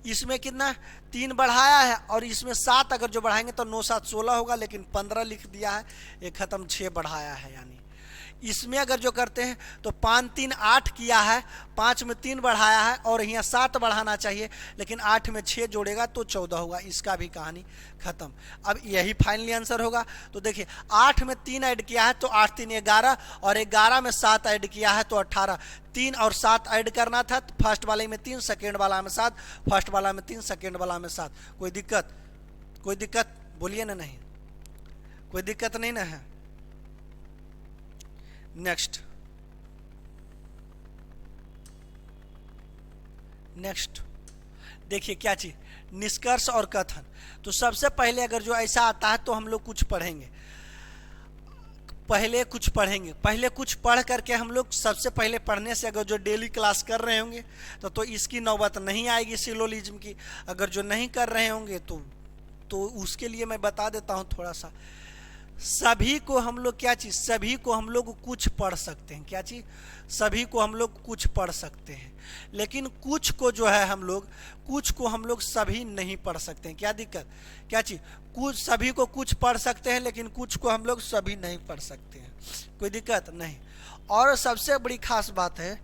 इसमें कितना 3 बढ़ाया है और इसमें 7 अगर जो बढ़ाएंगे तो 9 7 16 होगा लेकिन 15 लिख दिया है, ये खत्म। 6 बढ़ाया है यानी इसमें अगर जो करते हैं तो 5 3 8 किया है, 5 में 3 बढ़ाया है और यहाँ 7 बढ़ाना चाहिए लेकिन 8 में 6 जोड़ेगा तो 14 होगा। इसका भी कहानी खत्म। अब यही फाइनली आंसर होगा। तो देखिए 8 में 3 ऐड किया है तो 8 3 11 और 11 में 7 ऐड किया है तो 18। 3 और 7 ऐड करना था तो फर्स्ट वाले में 3, सेकेंड वाला में 7, फर्स्ट वाला में 3, सेकेंड वाला में 7। कोई दिक्कत? कोई दिक्कत बोलिए ना। नहीं कोई दिक्कत नहीं ना है। नेक्स्ट देखिए क्या चीज, निष्कर्ष और कथन। तो सबसे पहले अगर जो ऐसा आता है तो हम लोग कुछ पढ़ेंगे, पहले कुछ पढ़ करके हम लोग सबसे पहले पढ़ने से अगर जो डेली क्लास कर रहे होंगे तो इसकी नौबत नहीं आएगी सिलोलिज्म की। अगर जो नहीं कर रहे होंगे तो उसके लिए मैं बता देता हूं थोड़ा सा। सभी को हम लोग क्या चीज, सभी को हम लोग कुछ पढ़ सकते हैं। क्या चीज? सभी को हम लोग कुछ पढ़ सकते हैं लेकिन कुछ को जो है हम लोग सभी नहीं पढ़ सकते हैं। क्या दिक्कत? क्या चीज? कुछ सभी को कुछ पढ़ सकते हैं लेकिन कुछ को हम लोग सभी नहीं पढ़ सकते हैं। कोई दिक्कत नहीं। और सबसे बड़ी खास बात है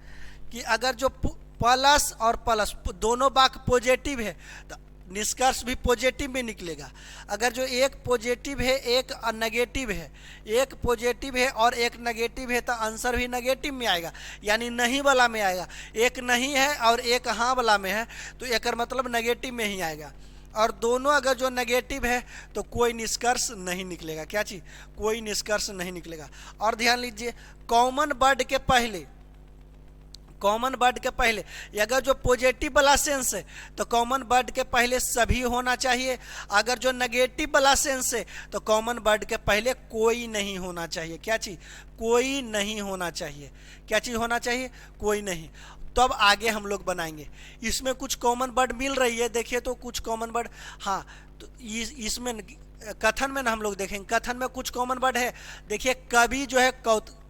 कि अगर जो प्लस और प्लस दोनों वाक्य पॉजिटिव है तो निष्कर्ष भी पॉजिटिव में निकलेगा। अगर जो एक पॉजिटिव है एक नेगेटिव है, एक पॉजिटिव है और एक नेगेटिव है तो आंसर भी नेगेटिव में आएगा यानी नहीं वाला में आएगा। एक नहीं है और एक हाँ वाला में है तो एक मतलब नेगेटिव में ही आएगा। और दोनों अगर जो नेगेटिव है तो कोई निष्कर्ष नहीं निकलेगा। क्या चीज? कोई निष्कर्ष नहीं निकलेगा। और ध्यान लीजिए कॉमन वर्ड के पहले अगर जो पॉजिटिव वाला सेंस है तो कॉमन वर्ड के पहले सभी होना चाहिए। अगर जो नेगेटिव वाला सेंस है तो कॉमन वर्ड के पहले कोई नहीं होना चाहिए। क्या चीज? कोई नहीं होना चाहिए। क्या चीज होना चाहिए? कोई नहीं। तो अब आगे हम लोग बनाएंगे। इसमें कुछ कॉमन वर्ड मिल रही है, देखिए तो कुछ कॉमन वर्ड। हाँ तो इसमें कथन में ना हम लोग देखेंगे, कथन में कुछ कॉमन वर्ड है। देखिए कवि जो है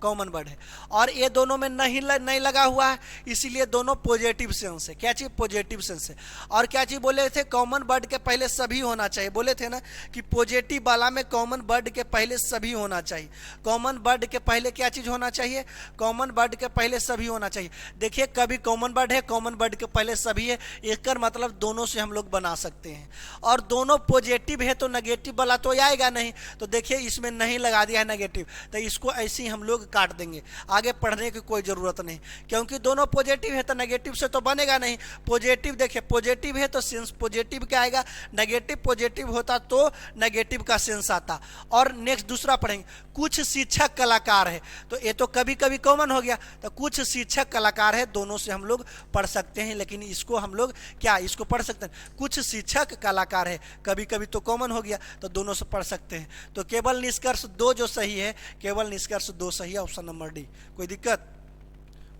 कॉमन वर्ड है और ये दोनों में नहीं लगा हुआ है इसीलिए दोनों पॉजिटिव सेंस है। क्या चीज? पॉजिटिव सेंस है। और क्या चीज बोले थे? कॉमन वर्ड के पहले सभी होना चाहिए। बोले थे ना कि पॉजिटिव वाला में कॉमन वर्ड के पहले सभी होना चाहिए। कॉमन वर्ड के पहले क्या चीज होना चाहिए? कॉमन वर्ड के पहले सभी होना चाहिए। देखिए कभी कॉमन वर्ड है, कॉमन वर्ड के पहले सभी है, एक मतलब दोनों से हम लोग बना सकते हैं। और दोनों पॉजिटिव है तो नेगेटिव वाला तो आएगा नहीं। तो देखिए इसमें नहीं लगा दिया है नेगेटिव तो इसको ऐसे ही हम लोग काट देंगे, आगे पढ़ने की कोई जरूरत नहीं क्योंकि दोनों पॉजिटिव है तो नेगेटिव से तो बनेगा नहीं। पॉजिटिव देखिए पॉजिटिव है तो सेंस पॉजिटिव का आएगा, नेगेटिव पॉजिटिव होता तो नेगेटिव का सेंस आता। और नेक्स्ट दूसरा पढ़ेंगे, कुछ शिक्षक कलाकार है तो ये तो कभी कभी कॉमन हो गया। तो कुछ शिक्षक कलाकार है दोनों से हम लोग पढ़ सकते हैं लेकिन इसको हम लोग क्या इसको पढ़ सकते हैं? कुछ शिक्षक कलाकार है कभी कभी तो कॉमन हो गया तो दोनों से पढ़ सकते हैं। तो केवल निष्कर्ष 2 जो सही है, केवल निष्कर्ष 2 सही है, ऑप्शन नंबर डी। कोई दिक्कत?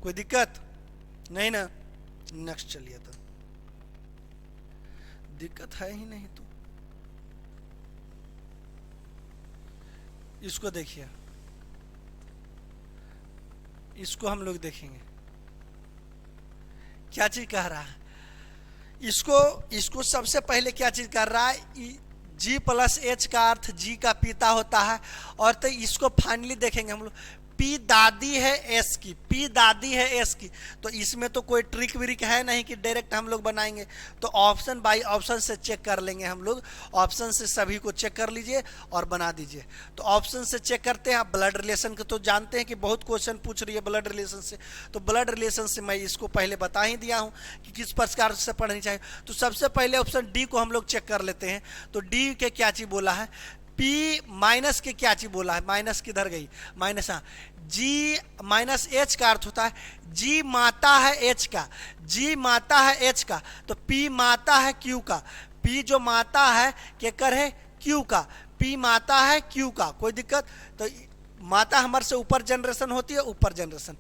कोई दिक्कत नहीं ना। नेक्स्ट चलिए। तो दिक्कत है ही नहीं तो इसको देखिए, इसको हम लोग देखेंगे क्या चीज कह रहा है। इसको सबसे पहले क्या चीज कर रहा है? जी प्लस एच का अर्थ जी का पिता होता है। और तो इसको फाइनली देखेंगे हम लोग, पी दादी है एस की, पी दादी है एस की, तो इसमें तो कोई ट्रिक व्रिक है नहीं कि डायरेक्ट हम लोग बनाएंगे, तो ऑप्शन बाय ऑप्शन से चेक कर लेंगे हम लोग। ऑप्शन से सभी को चेक कर लीजिए और बना दीजिए। तो ऑप्शन से चेक करते हैं। आप ब्लड रिलेशन को तो जानते हैं कि बहुत क्वेश्चन पूछ रही है ब्लड रिलेशन से, तो ब्लड रिलेशन से मैं इसको पहले बता ही दिया हूँ कि किस प्रकार से पढ़नी चाहिए। तो सबसे पहले ऑप्शन डी को हम लोग चेक कर लेते हैं। तो डी के क्या चीज़ बोला है, पी माइनस के क्या चीज बोला है, माइनस किधर गई, माइनस, हाँ, जी माइनस एच का अर्थ होता है जी माता है एच का, जी माता है एच का, तो पी माता है क्यू का, पी जो माता है केकर है क्यू का, पी माता है क्यू का, कोई दिक्कत। तो माता हमारे से ऊपर जनरेशन होती है, ऊपर जनरेशन।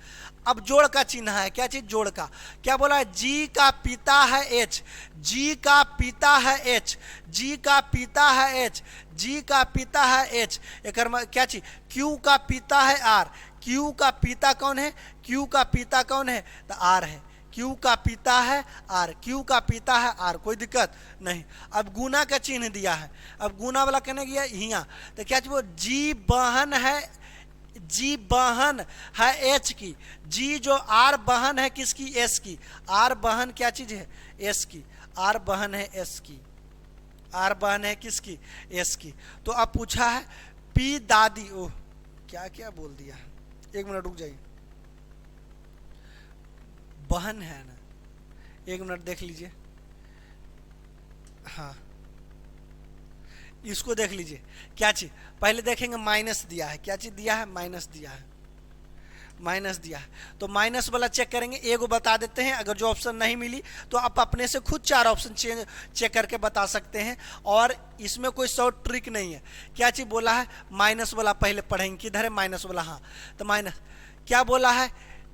अब जोड़ का चिन्ह है, क्या चीज, जोड़ का, क्या बोला है, जी का पिता है एच, जी का पिता है एच, जी का पिता है एच, जी का पिता है एच, एक क्या चीज, क्यू का पिता है आर, क्यू का पिता कौन है, क्यू का पिता कौन है, तो आर है, क्यू का पिता है आर, क्यू का पिता है आर, कोई दिक्कत नहीं। अब गुना का चिन्ह दिया है, अब गुना वाला कहने गया हिया, तो क्या चीज, जी बहन है, जी बहन है एच की, जी जो आर बहन है किसकी, एस की, आर बहन क्या चीज है, एस की, आर बहन है एस की, आर बहन है किसकी, एस की। तो अब पूछा है पी दादी, ओह क्या क्या बोल दिया, एक मिनट रुक जाइए, बहन है ना, एक मिनट देख लीजिए, हाँ इसको देख लीजिए, क्या चीज, पहले देखेंगे माइनस दिया है, क्या चीज दिया है, माइनस दिया है, माइनस दिया है, तो माइनस वाला चेक करेंगे। एगो बता देते हैं, अगर जो ऑप्शन नहीं मिली तो आप अपने से खुद 4 ऑप्शन चेक करके बता सकते हैं, और इसमें कोई शॉर्ट ट्रिक नहीं है। क्या चीज बोला है, माइनस वाला पहले पढ़ेंगे, किधर है माइनस वाला, हाँ, तो माइनस क्या बोला है,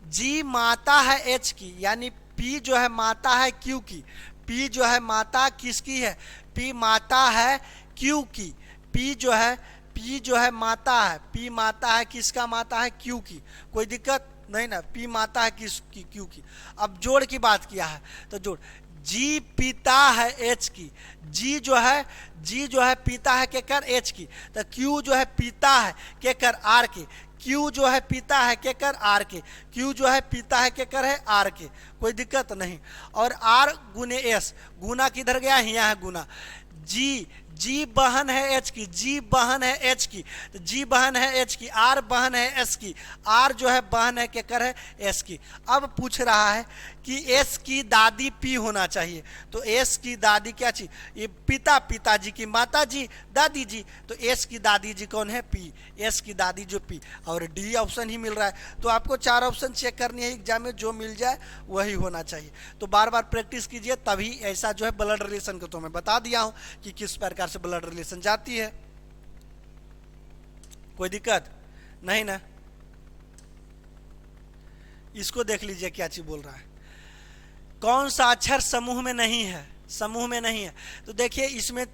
जी माता है एच की, यानी पी जो है माता है क्यू की, पी जो है माता किसकी है, पी माता है क्यू की, पी जो है माता है, पी माता है किसका, माता है क्यू की, कोई दिक्कत नहीं ना, पी माता है किसकी, क्यू की। अब जोड़ की बात किया है, तो जोड़, जी पिता है एच की, जी जो है पिता है केकर, एच की, तो क्यू जो है पिता है केकर, आर के, क्यू जो है पिता है केकर, आर के, क्यू जो है पिता है केकर है, आर के, कोई दिक्कत नहीं। और आर गुने एस, गुना किधर गया, यहाँ है गुना, जी बहन है एच की, जी बहन है एच की, तो जी बहन है एच की, आर बहन है एस की, आर जो है बहन है केकर है, एस की। अब पूछ रहा है कि एस की दादी पी होना चाहिए, तो एस की दादी क्या चीज, ये पिताजी की माता जी, दादी जी, तो एस की दादी जी कौन है, पी, एस की दादी जो पी, और डी ऑप्शन ही मिल रहा है। तो आपको 4 ऑप्शन चेक करनी है एग्जाम में, जो मिल जाए वही होना चाहिए। तो बार बार प्रैक्टिस कीजिए, तभी ऐसा जो है ब्लड रिलेशन को तो मैं बता दिया हूँ कि किस प्रकार से ब्लड रिलेशन जाती है, कोई दिक्कत नहीं ना। इसको देख लीजिए क्या चीज बोल रहा है, कौन सा अक्षर समूह में नहीं है, समूह में नहीं है, तो देखिए इसमें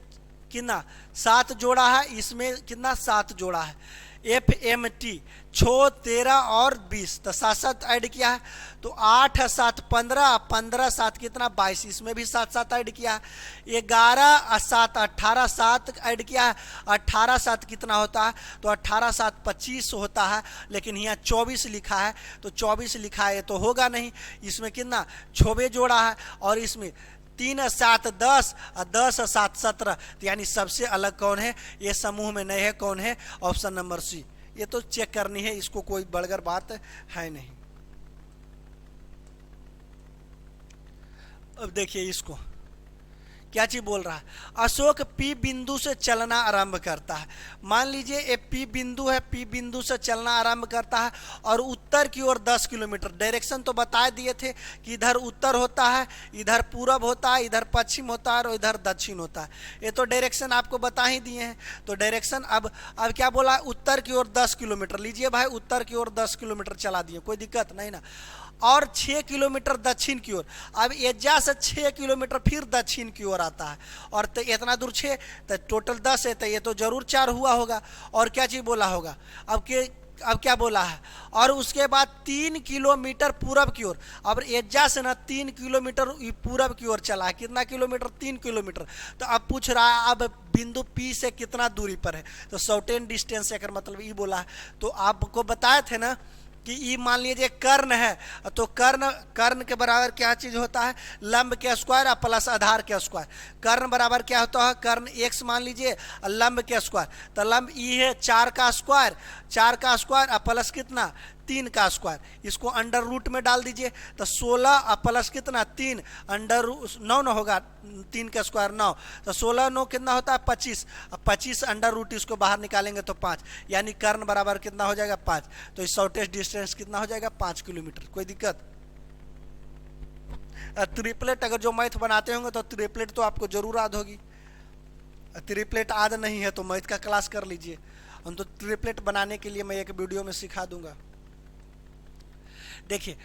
कितना 7 जोड़ा है, इसमें कितना 7 जोड़ा है, एफ एम टी 6 13 और 20, तो 7 ऐड किया है, तो 8 7 15, 15 7 कितना 22, इसमें भी 7 ऐड किया है, 11 7 18 7 ऐड किया है, 18 7 कितना होता है, तो 18 7 25 होता है, लेकिन यहाँ 24 लिखा है, तो 24 लिखा है तो होगा नहीं, इसमें कितना 6 जोड़ा है, और इसमें 3 7 10 और 10 7 17, तो यानी सबसे अलग कौन है, ये समूह में नहीं है, कौन है, ऑप्शन नंबर सी। ये तो चेक करनी है, इसको कोई बड़गर बात है नहीं। अब देखिए इसको क्या चीज बोल रहा है, अशोक पी बिंदु से चलना आरंभ करता है। मान लीजिए ये पी बिंदु है, पी बिंदु से चलना आरंभ करता है और उत्तर की ओर 10 किलोमीटर, डायरेक्शन तो बता दिए थे कि इधर उत्तर होता है, इधर पूरब होता है, इधर पश्चिम होता है और इधर दक्षिण होता है, ये तो डायरेक्शन आपको बता ही दिए हैं। तो डायरेक्शन अब क्या बोला है, उत्तर की ओर 10 किलोमीटर, लीजिए भाई उत्तर की ओर 10 किलोमीटर चला दिए, कोई दिक्कत नहीं ना, और 6 किलोमीटर दक्षिण की ओर, अब एजा से 6 किलोमीटर फिर दक्षिण की ओर आता है, और तो इतना दूर 6, तो टोटल 10 है, तो ये तो जरूर 4 हुआ होगा। और क्या चीज़ बोला होगा, अब अब क्या बोला है, और उसके बाद 3 किलोमीटर पूरब की ओर। अब एज्जा से ना 3 किलोमीटर पूरब की ओर चला है। कितना किलोमीटर? 3 किलोमीटर। तो अब पूछ रहा है अब बिंदु P से कितना दूरी पर है, तो सर्टेन डिस्टेंस है, मतलब ई बोला है। तो आपको बताए थे ना कि ई मान लीजिए कर्ण है, तो कर्ण कर्ण के बराबर क्या चीज होता है? लंब के स्क्वायर प्लस आधार के स्क्वायर। कर्ण बराबर क्या होता है? कर्ण x मान लीजिए, लंब के स्क्वायर। तो लंब ई है 4 का स्क्वायर, 4 का स्क्वायर प्लस कितना? 3 का स्क्वायर। इसको अंडर रूट में डाल दीजिए, तो 16 प्लस कितना? 3 अंडर 9 न होगा, 3 का स्क्वायर 9, तो 16 9 कितना होता है? 25। अब 25 अंडर रूट इसको बाहर निकालेंगे तो 5, यानी कर्ण बराबर कितना हो जाएगा? 5। तो इस शॉर्टेस्ट डिस्टेंस कितना हो जाएगा? 5 किलोमीटर। कोई दिक्कत? ट्रिपलेट अगर जो मैथ बनाते होंगे तो ट्रिपलेट तो आपको जरूर याद होगी। ट्रिपलेट याद नहीं है तो मैथ का क्लास कर लीजिए, हम तो ट्रिपलेट बनाने के लिए मैं एक वीडियो में सिखा दूंगा। देखिए,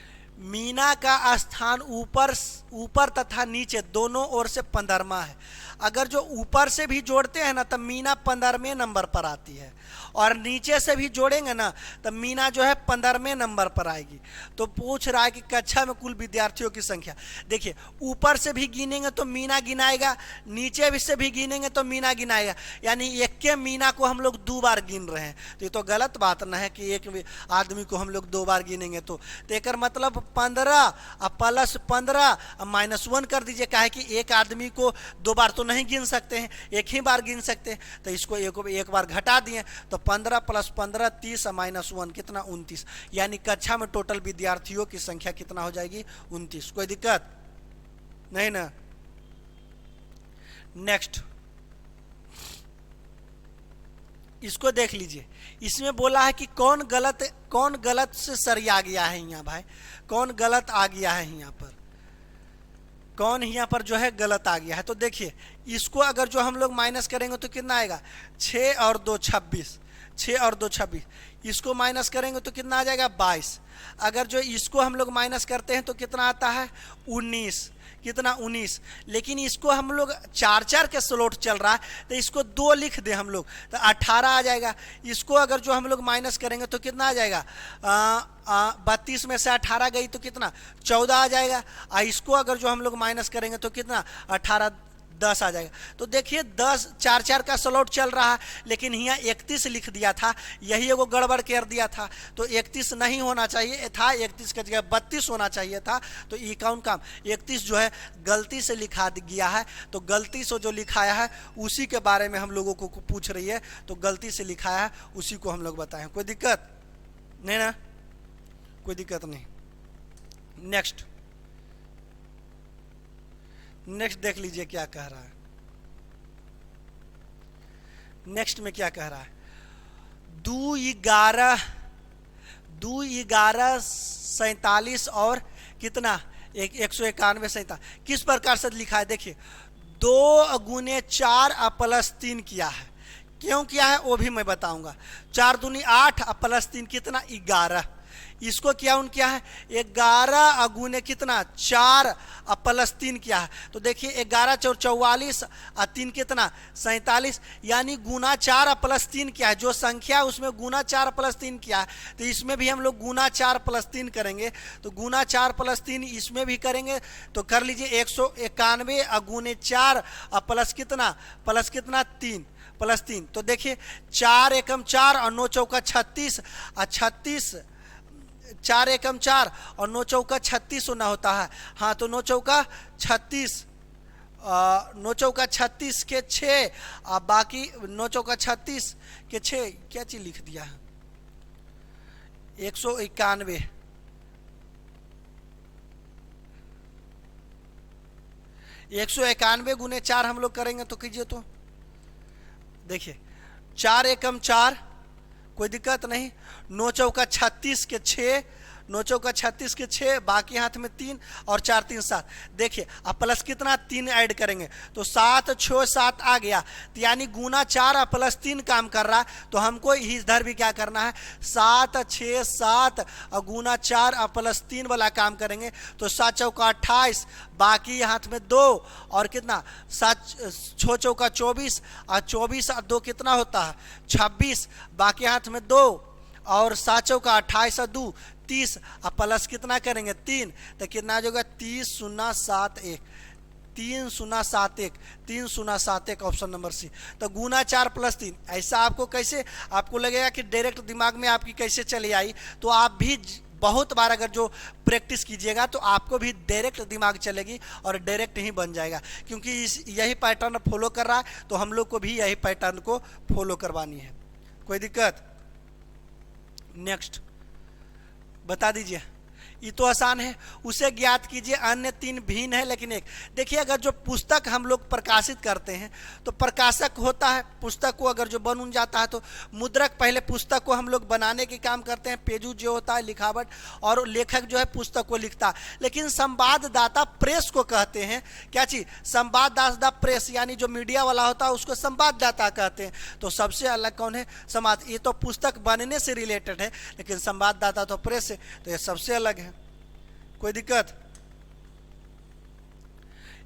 मीना का स्थान ऊपर तथा नीचे दोनों ओर से 15वां है। अगर जो ऊपर से भी जोड़ते हैं ना, तब मीना 15वें नंबर पर आती है, और नीचे से भी जोड़ेंगे ना तब मीना जो है 15वें नंबर पर आएगी। तो पूछ रहा है कि कक्षा में कुल विद्यार्थियों की संख्या। देखिए, ऊपर से भी गिनेंगे तो मीना गिनाएगा, नीचे भी से भी गिनेंगे तो मीना गिनाएगा, यानी एक के मीना को हम लोग 2 बार गिन रहे हैं। तो ये तो गलत बात ना है कि एक आदमी को हम लोग 2 बार गिनेंगे। तो एक मतलब 15 प्लस 15 -1 कर दीजिए, काहे कि एक आदमी को 2 बार तो नहीं गिन सकते हैं, एक ही बार गिन सकते हैं। तो इसको एक बार घटा दिए, तो 15 + 15 30 -1 कितना? 29। यानी कक्षा में टोटल विद्यार्थियों की संख्या कितना हो जाएगी? 29। कोई दिक्कत नहीं ना? नेक्स्ट, इसको देख लीजिए। इसमें बोला है कि कौन गलत से सरिया गया है यहाँ भाई, कौन गलत आ गया है यहाँ पर, कौन यहाँ पर जो है गलत आ गया है। तो देखिए, इसको अगर जो हम लोग माइनस करेंगे तो कितना आएगा? 6 और 2 26, 6 और 2 26। इसको माइनस करेंगे तो कितना आ जाएगा? 22। अगर जो इसको हम लोग माइनस करते हैं तो कितना आता है? 19। कितना? 19। लेकिन इसको हम लोग 4 के स्लॉट चल रहा है, तो इसको 2 लिख दे हम लोग, तो 18 आ जाएगा। इसको अगर जो हम लोग माइनस करेंगे तो कितना आ जाएगा? 32 में से 18 गई तो कितना? 14 आ जाएगा। इसको अगर जो हम लोग माइनस करेंगे तो कितना? 18 10 आ जाएगा। तो देखिए 10 4 का स्लॉट चल रहा है, लेकिन यहाँ 31 लिख दिया था, यही एगो गड़बड़ कर दिया था। तो 31 नहीं होना चाहिए था, 31 की जगह 32 होना चाहिए था। तो ये कौन काम? 31 जो है गलती से लिखा गया है। तो गलती से जो लिखाया है उसी के बारे में हम लोगों को पूछ रही है, तो गलती से लिखाया है उसी को हम लोग बताएं। कोई दिक्कत नहीं ना? कोई दिक्कत नहीं। नेक्स्ट देख लीजिए क्या कह रहा है। नेक्स्ट में क्या कह रहा है? 2 11 47 और कितना? 191 47 किस प्रकार से लिखा है? देखिए, 2 गुने 4 प्लस 3 किया है। क्यों किया है वो भी मैं बताऊंगा। 4 दूनी 8 प्लस 3 कितना? 11। इसको क्या है? 11 गुने कितना? 4 प्लस 3 किया है। तो देखिए 11 4 44 और 3 कितना? 47, यानी गुना 4 प्लस 3 किया है। जो संख्या उसमें गुना 4 प्लस 3 किया है, तो इसमें भी हम लोग गुना 4 प्लस 3 करेंगे। तो गुना 4 प्लस 3 इसमें भी करेंगे, तो कर लीजिए 191 गुने 4 प्लस कितना? 3 प्लस 3। तो देखिए 4 एकम 4 और 9 चौका 36 और 36, 4 एकम 4 और 9 चौका 36 होना होता है। हाँ, तो 9 चौका 36, 9 चौका 36 के 6 और बाकी 9 चौका 36 के 6 क्या चीज लिख दिया है? 191। 191 गुने 4 हम लोग करेंगे तो कीजिए। तो देखिए 4 एकम 4, कोई दिक्कत नहीं। 9 चौका 36 के 6, 9 चौका 36 के 6, बाकी हाथ में 3 और 4 3 7। देखिए अब प्लस कितना? 3 ऐड करेंगे तो 7 6 7 आ गया। तो यानी गुना 4 प्लस 3 काम कर रहा है। तो हमको इधर भी क्या करना है? 7 6 7 और गुना 4 प्लस 3 वाला काम करेंगे। तो 7 चौका 28, बाकी हाथ में 2 और कितना? 6 चौका 24 और 24 और 2 कितना होता है? 26, बाकी हाथ में 2 और 7 चौका 28 और 2 30, अब प्लस कितना करेंगे 3, तो कितना हो जाएगा 30,071, 3071, 3071 ऑप्शन नंबर सी। तो गुना 4 प्लस 3, ऐसा आपको कैसे, आपको लगेगा कि डायरेक्ट दिमाग में आपकी कैसे चली आई, तो आप भी बहुत बार अगर जो प्रैक्टिस कीजिएगा तो आपको भी डायरेक्ट दिमाग चलेगी और डायरेक्ट ही बन जाएगा, क्योंकि यही पैटर्न फॉलो कर रहा है, तो हम लोग को भी यही पैटर्न को फॉलो करवानी है। कोई दिक्कत? नेक्स्ट बता दीजिए। ये तो आसान है, उसे ज्ञात कीजिए अन्य 3 भिन्न है लेकिन एक। देखिए, अगर जो पुस्तक हम लोग प्रकाशित करते हैं तो प्रकाशक होता है, पुस्तक को अगर जो बन जाता है तो मुद्रक पहले पुस्तक को हम लोग बनाने के काम करते हैं, पेजू जो होता है लिखावट, और लेखक जो है पुस्तक को लिखता है। लेकिन संवाददाता प्रेस को कहते हैं, क्या चीज, संवाददाता प्रेस, यानी जो मीडिया वाला होता है उसको संवाददाता कहते हैं। तो सबसे अलग कौन है? समाज। ये तो पुस्तक बनने से रिलेटेड है, लेकिन संवाददाता तो प्रेस है, तो ये सबसे अलग है। कोई दिक्कत?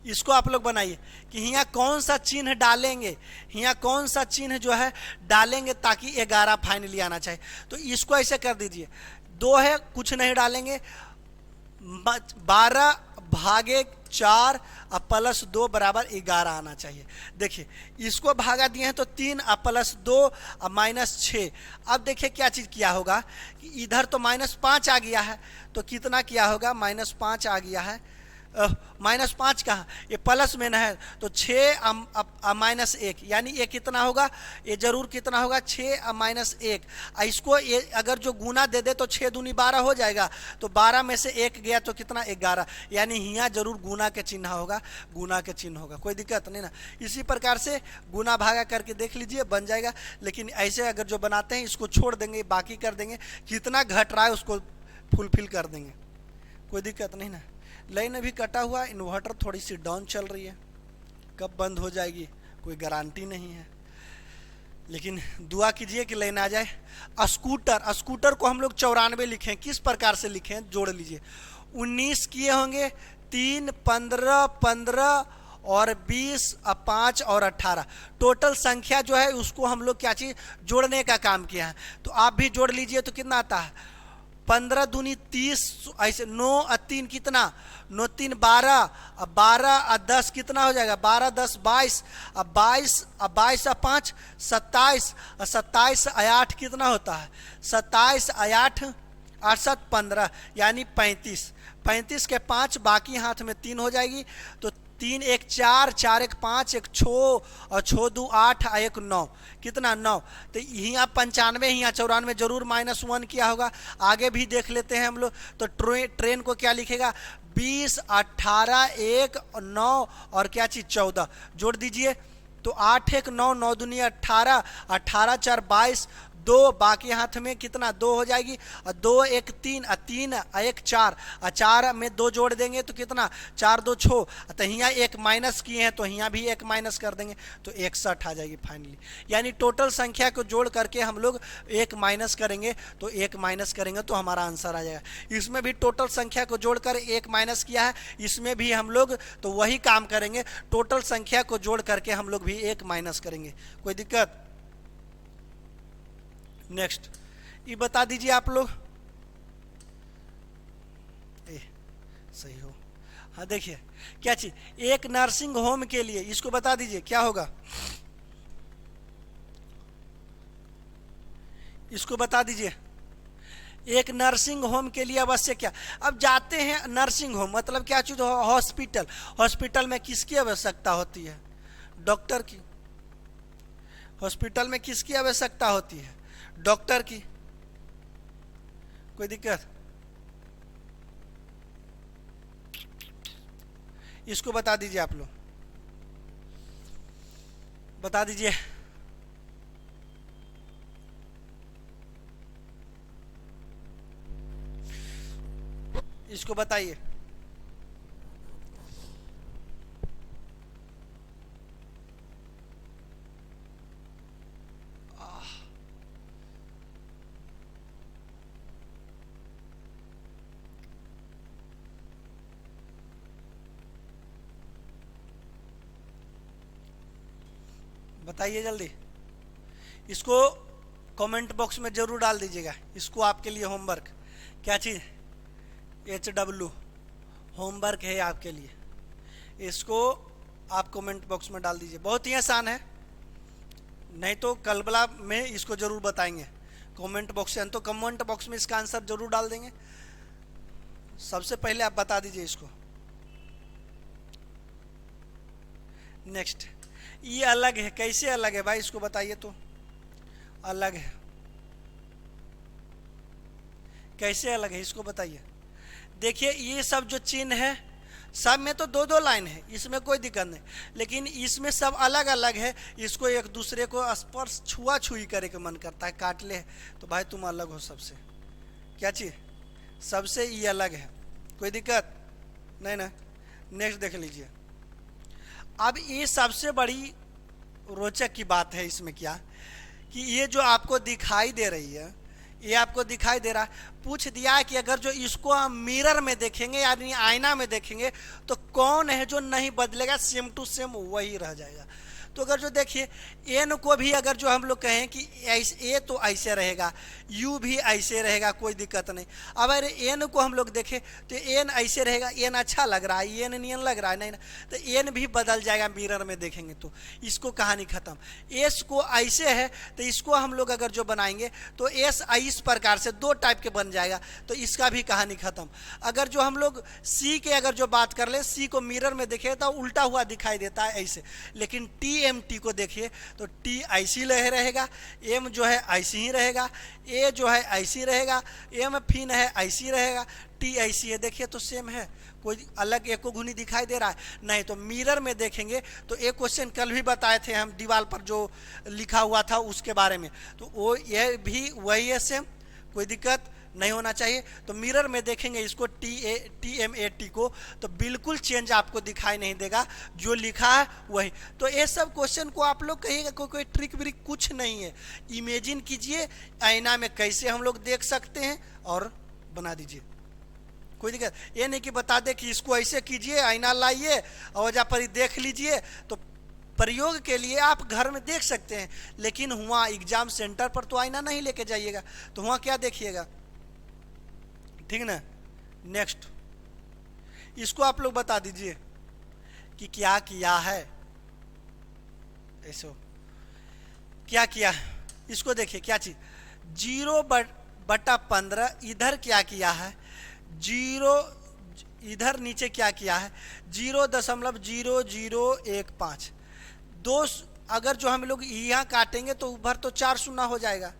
इसको आप लोग बनाइए कि यहाँ कौन सा चिन्ह डालेंगे, यहाँ कौन सा चिन्ह जो है डालेंगे ताकि 11 फाइनली आना चाहिए। तो इसको ऐसे कर दीजिए, 2 है कुछ नहीं डालेंगे, 12 भागे 4 और प्लस 2 बराबर 11 आना चाहिए। देखिए, इसको भागा दिए हैं तो 3 और प्लस 2 और माइनस 6। अब देखिए क्या चीज़ किया होगा कि इधर तो -5 आ गया है, तो कितना किया होगा, -5 आ गया है, -5 कहाँ, ये प्लस में ना है, तो 6 माइनस 1, यानी ये कितना होगा, ये जरूर कितना होगा 6 और -1। इसको ये अगर जो गुना दे दे तो 6 दूनी 12 हो जाएगा, तो 12 में से 1 गया तो कितना 11, यानी यहाँ जरूर गुना के चिन्ह होगा, गुना के चिन्ह होगा। कोई दिक्कत नहीं ना। इसी प्रकार से गुना भागा करके देख लीजिए, बन जाएगा। लेकिन ऐसे अगर जो बनाते हैं इसको छोड़ देंगे, बाकी कर देंगे, कितना घट रहा है उसको फुलफिल कर देंगे। कोई दिक्कत नहीं ना। लाइन अभी कटा हुआ, इन्वर्टर थोड़ी सी डाउन चल रही है, कब बंद हो जाएगी कोई गारंटी नहीं है, लेकिन दुआ कीजिए कि लाइन आ जाए। स्कूटर, स्कूटर को हम लोग 94 लिखें, किस प्रकार से लिखें, जोड़ लीजिए। 19 किए होंगे, 3, 15, 15 और 20, 5 और 18, टोटल संख्या जो है उसको हम लोग क्या चीज़ जोड़ने का काम किया है। तो आप भी जोड़ लीजिए तो कितना आता है, 15 दूनी 30, ऐसे 9 और 3 कितना, 9 3 12, अब 12 और 10 कितना हो जाएगा, 12 10 22, अब 22 और 5 27, और 27 और 8 कितना होता है, 27 और 8 68 15, यानी 35, 35 के 5 बाकी हाथ में 3 हो जाएगी, तो 3 1 4, 4 1 5, 1 6 और 6 2 8 और 1 9, कितना 9। तो यहाँ 95, यहाँ 94 जरूर -1 किया होगा। आगे भी देख लेते हैं हम लोग। तो ट्रेन को क्या लिखेगा, 20 18 1 9 और क्या चीज़ 14, जोड़ दीजिए। तो 8 1 9, 9 दूनी 18, 18 4 22, 2 बाकी हाथ में कितना 2 हो जाएगी, और 2 1 3 और 3 और 1 4, और 4 में 2 जोड़ देंगे तो कितना 4 2 6, तो यहाँ 1 माइनस किए हैं तो यहाँ भी 1 माइनस कर देंगे तो 61 आ जाएगी फाइनली। यानी टोटल संख्या को जोड़ करके हम लोग 1 माइनस करेंगे, तो 1 माइनस करेंगे तो हमारा आंसर आ जाएगा। इसमें भी टोटल संख्या को जोड़कर 1 माइनस किया है, इसमें भी हम लोग तो वही काम करेंगे, टोटल संख्या को जोड़ करके हम लोग भी 1 माइनस करेंगे। कोई दिक्कत? नेक्स्ट ये बता दीजिए आप लोग, सही हो। हाँ देखिए क्या चीज, एक नर्सिंग होम के लिए, इसको बता दीजिए क्या होगा, इसको बता दीजिए। एक नर्सिंग होम के लिए आवश्यक क्या, अब जाते हैं नर्सिंग होम मतलब क्या चीज, हॉस्पिटल। हॉस्पिटल में किसकी आवश्यकता होती है, डॉक्टर की। हॉस्पिटल में किसकी आवश्यकता होती है, डॉक्टर की। कोई दिक्कत? इसको बता दीजिए आप लोग, बता दीजिए। इसको बताइए। बताइए जल्दी इसको। कमेंट बॉक्स में ज़रूर डाल दीजिएगा। इसको आपके लिए होमवर्क, क्या चीज़, HW होमवर्क है आपके लिए, इसको आप कमेंट बॉक्स में डाल दीजिए। बहुत ही आसान है, नहीं तो कलबला में इसको ज़रूर बताएंगे कमेंट बॉक्स से, तो कमेंट बॉक्स में इसका आंसर ज़रूर डाल देंगे। सबसे पहले आप बता दीजिए इसको। नेक्स्ट, ये अलग है, कैसे अलग है भाई, इसको बताइए तो। अलग है, कैसे अलग है, इसको बताइए। देखिए ये सब जो चिन्ह है, सब में तो दो दो लाइन है, इसमें कोई दिक्कत नहीं, लेकिन इसमें सब अलग अलग है। इसको एक दूसरे को स्पर्श छुआ छुई करे के मन करता है, काट ले, तो भाई तुम अलग हो सबसे। क्या चीज़, सबसे ये अलग है, कोई दिक्कत नहीं ना। नेक्स्ट देख लीजिए। अब ये सबसे बड़ी रोचक की बात है इसमें क्या, कि ये जो आपको दिखाई दे रही है, ये आपको दिखाई दे रहा है, पूछ दिया है कि अगर जो इसको हम मिरर में देखेंगे यानी आईना में देखेंगे तो कौन है जो नहीं बदलेगा, सेम टू सेम वही रह जाएगा। तो अगर जो देखिए एन को भी अगर जो हम लोग कहें कि ए तो ऐसे रहेगा, यू भी ऐसे रहेगा, कोई दिक्कत नहीं। अब अगर एन को हम लोग देखें तो एन ऐसे रहेगा, एन अच्छा लग रहा है, एन नियन लग रहा है, नहीं ना, तो एन भी बदल जाएगा मिरर में देखेंगे तो। इसको कहानी खत्म। एस को ऐसे है तो इसको हम लोग अगर जो बनाएंगे तो एस इस प्रकार से दो टाइप के बन जाएगा, तो इसका भी कहानी खत्म। अगर जो हम लोग सी के अगर जो बात कर ले, सी को मिरर में देखे तो उल्टा हुआ दिखाई देता है ऐसे, लेकिन टी को देखिए तो टी ऐसी रहेगा, एम जो है ऐसी ही रहेगा, ए जो है ऐसी रहेगा, एम फिन है ऐसी रहेगा, टी ऐसी है। देखिए तो सेम है, कोई अलग एको गुनी दिखाई दे रहा है नहीं। तो मिरर में देखेंगे तो एक क्वेश्चन कल भी बताए थे हम, दीवार पर जो लिखा हुआ था उसके बारे में, तो वो यह भी वही है सेम, कोई दिक्कत नहीं होना चाहिए। तो मिरर में देखेंगे इसको TMAT को तो बिल्कुल चेंज आपको दिखाई नहीं देगा, जो लिखा है वही। तो ये सब क्वेश्चन को आप लोग कहिएगा कोई ट्रिक व्रिक कुछ नहीं है। इमेजिन कीजिए आईना में कैसे हम लोग देख सकते हैं और बना दीजिए, कोई दिक्कत ये नहीं कि बता दे कि इसको ऐसे कीजिए, आईना लाइए और जहाँ पर देख लीजिए। तो प्रयोग के लिए आप घर में देख सकते हैं, लेकिन वहाँ एग्जाम सेंटर पर तो आईना नहीं लेके जाइएगा, तो वहाँ क्या देखिएगा, ठीक ना। नेक्स्ट, इसको आप लोग बता दीजिए कि क्या किया है, ऐसे क्या किया है। इसको देखिए क्या चीज, 0/15 इधर क्या किया है, 0 इधर नीचे क्या किया है, 0.0015 दो। अगर जो हम लोग यहाँ काटेंगे तो ऊपर तो 4 शून्य हो जाएगा,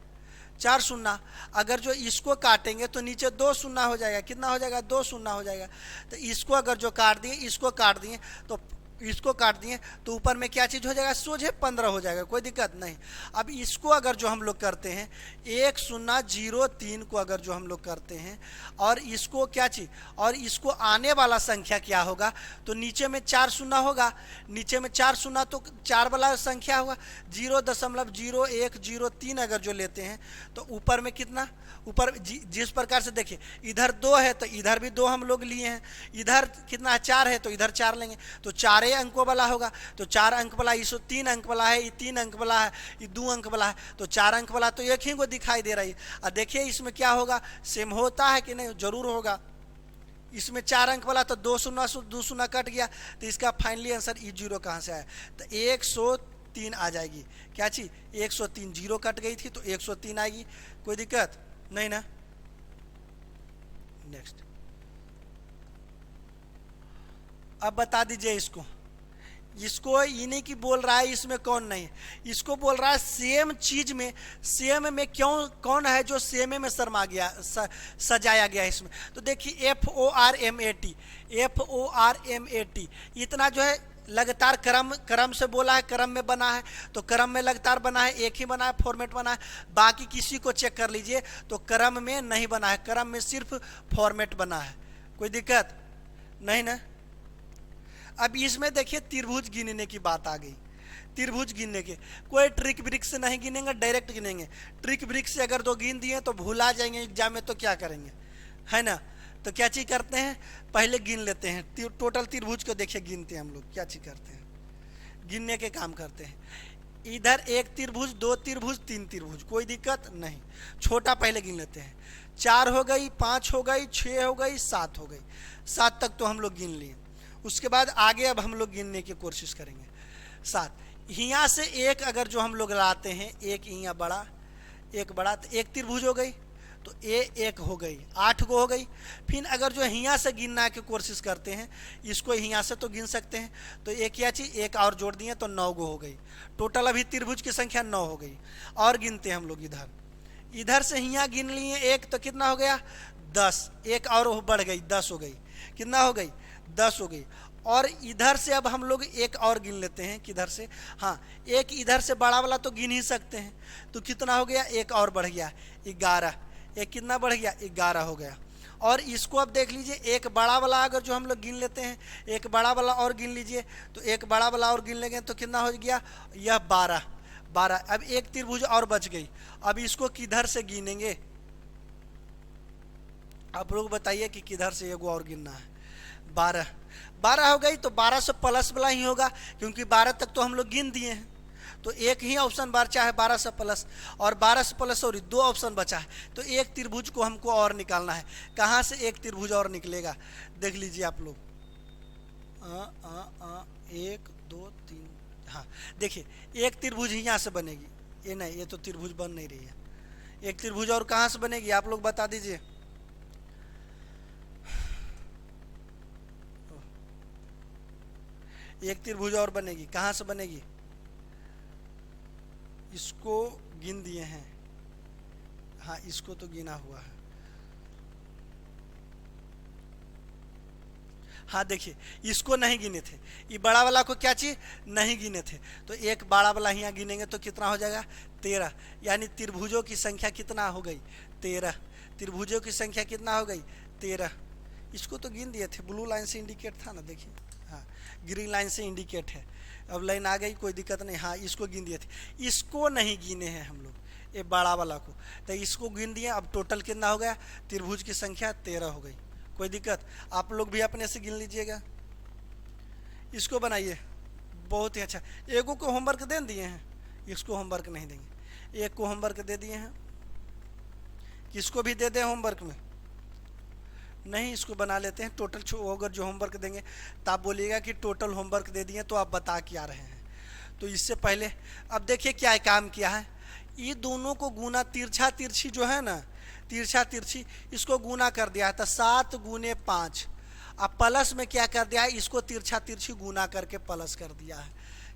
4 शून्य। अगर जो इसको काटेंगे तो नीचे 2 शून्य हो जाएगा, कितना हो जाएगा, 2 शून्य हो जाएगा। तो इसको अगर जो काट दिए, इसको काट दिए, तो इसको काट दिए तो ऊपर में क्या चीज़ हो जाएगा, सोझे 15 हो जाएगा, कोई दिक्कत नहीं। अब इसको अगर जो हम लोग करते हैं 1003 को अगर जो हम लोग करते हैं और इसको क्या चीज़, और इसको आने वाला संख्या क्या होगा, तो नीचे में 4 शून्य होगा, नीचे में 4 शून्य तो 4 वाला संख्या होगा। 0.0103 अगर जो लेते हैं तो ऊपर में कितना, ऊपर जिस प्रकार से देखिए इधर 2 है तो इधर भी 2 हम लोग लिए हैं, इधर कितना 4 है तो इधर 4 लेंगे, तो 4 अंकों वाला होगा। तो 4 अंक वाला, इसको 3 अंक वाला है, ये 3 अंक वाला है, ये 2 अंक वाला है, तो 4 अंक वाला तो एक ही को दिखाई दे रही है। और देखिए इसमें क्या होगा, सेम होता है कि नहीं, जरूर होगा। इसमें 4 अंक वाला तो 2 शून्य 2 शून्य कट गया, तो इसका फाइनली आंसर ई 0 कहाँ से आया, तो 103 आ जाएगी। क्या चीज, 103, 0 कट गई थी तो 103 आएगी, कोई दिक्कत नहीं ना। नेक्स्ट, अब बता दीजिए इसको, इसको इन्हीं की बोल रहा है, इसमें कौन नहीं है, इसको बोल रहा है सेम चीज में, सेम में क्यों कौन है जो सेम में शर्मा गया, सजाया गया इसमें। तो देखिए FORMAT इतना जो है लगातार क्रम से बोला है, क्रम में बना है, तो क्रम में लगातार बना है, एक ही बना है, फॉर्मेट बना है। बाकी किसी को चेक कर लीजिए तो क्रम में नहीं बना है, क्रम में सिर्फ फॉर्मेट बना है, कोई दिक्कत नहीं ना। अब इसमें देखिए त्रिभुज गिनने की बात आ गई, त्रिभुज गिनने के कोई ट्रिक ब्रिक से नहीं गिनेंगे, डायरेक्ट गिनेंगे। ट्रिक ब्रिक से अगर 2 गिन दिए तो भुला जाएंगे एग्जाम में, तो क्या करेंगे, है ना। तो क्या चीज़ करते हैं, पहले गिन लेते हैं, टोटल त्रिभुज को देखिए गिनते हैं हम लोग, क्या चीज़ करते हैं, गिनने के काम करते हैं। इधर एक त्रिभुज, दो त्रिभुज, तीन त्रिभुज, कोई दिक्कत नहीं। छोटा पहले गिन लेते हैं। 4 हो गई, 5 हो गई, 6 हो गई, 7 हो गई। 7 तक तो हम लोग गिन लिए। उसके बाद आगे अब हम लोग गिनने की कोशिश करेंगे। 7 यहाँ से एक अगर जो हम लोग लाते हैं, एक यहाँ बड़ा, एक बड़ा, तो एक त्रिभुज हो गई, तो ए एक हो गई, 8 गो हो गई। फिर अगर जो यहाँ से गिनना की कोशिश करते हैं, इसको यहाँ से तो गिन सकते हैं, तो एक क्या चीज, एक और जोड़ दिए तो 9 गो हो गई। टोटल अभी त्रिभुज की संख्या 9 हो गई। और गिनते हैं हम लोग इधर, इधर से यहाँ गिन लिए एक, तो कितना हो गया 10, एक और बढ़ गई 10 हो गई। कितना हो गई 10 हो गई। और इधर से अब हम लोग एक और गिन लेते हैं, किधर से, हाँ एक इधर से बड़ा वाला तो गिन ही सकते हैं, तो कितना हो गया, एक और बढ़ गया 11। एक कितना बढ़ गया 11 हो गया। और इसको अब देख लीजिए, एक बड़ा वाला अगर जो हम लोग गिन लेते हैं, एक बड़ा वाला और गिन लीजिए, तो एक बड़ा वाला और गिन लेंगे तो कितना हो गया, यह 12। अब एक त्रिभुज और बच गई। अब इसको किधर से गिनेंगे, आप लोग बताइए कि किधर से एगो और गिनना है। 12 हो गई, तो 12 से प्लस वाला ही होगा, क्योंकि 12 तक तो हम लोग गिन दिए हैं। तो एक ही ऑप्शन बचा है 12 से प्लस, और 12 से प्लस और 2 ऑप्शन बचा है। तो एक त्रिभुज को हमको और निकालना है। कहाँ से एक त्रिभुज और निकलेगा, देख लीजिए आप लोग। 1 2 3, हाँ देखिए एक त्रिभुज यहाँ से बनेगी, ये नहीं, ये तो त्रिभुज बन नहीं रही है। एक त्रिभुज और कहाँ से बनेगी, आप लोग बता दीजिए। एक त्रिभुज और बनेगी, कहाँ से बनेगी, इसको गिन दिए हैं, हाँ इसको तो गिना हुआ है। हाँ देखिए इसको नहीं गिने थे, ये बड़ा वाला को क्या चीज नहीं गिने थे, तो एक बड़ा वाला यहाँ गिनेंगे तो कितना हो जाएगा 13। यानी त्रिभुजों की संख्या कितना हो गई 13। त्रिभुजों की संख्या कितना हो गई 13। इसको तो गिन दिए थे, ब्लू लाइन से इंडिकेट था ना, देखिए हाँ ग्रीन लाइन से इंडिकेट है। अब लाइन आ गई, कोई दिक्कत नहीं। हाँ इसको गिन दिए थे, इसको नहीं गिने हैं हम लोग, ये बड़ा वाला को, तो इसको गिन दिए। अब टोटल कितना हो गया, त्रिभुज की संख्या 13 हो गई। कोई दिक्कत, आप लोग भी अपने से गिन लीजिएगा। इसको बनाइए, बहुत ही अच्छा। एगो को होमवर्क दे दिए हैं, इसको होमवर्क नहीं देंगे। एक को होमवर्क दे दिए हैं, किसको भी दे दें होमवर्क में, नहीं इसको बना लेते हैं। टोटल अगर जो होमवर्क देंगे तो आप बोलिएगा कि टोटल होमवर्क दे दिए, तो आप बता के आ रहे हैं। तो इससे पहले अब देखिए क्या काम किया है, ये दोनों को गुना, तिरछा तिरछी जो है ना, तिरछा तिरछी इसको गुना कर दिया है, तो 7 गुने 5। अब प्लस में क्या कर दिया है, इसको तिरछा तिरछी गुना करके प्लस कर दिया है।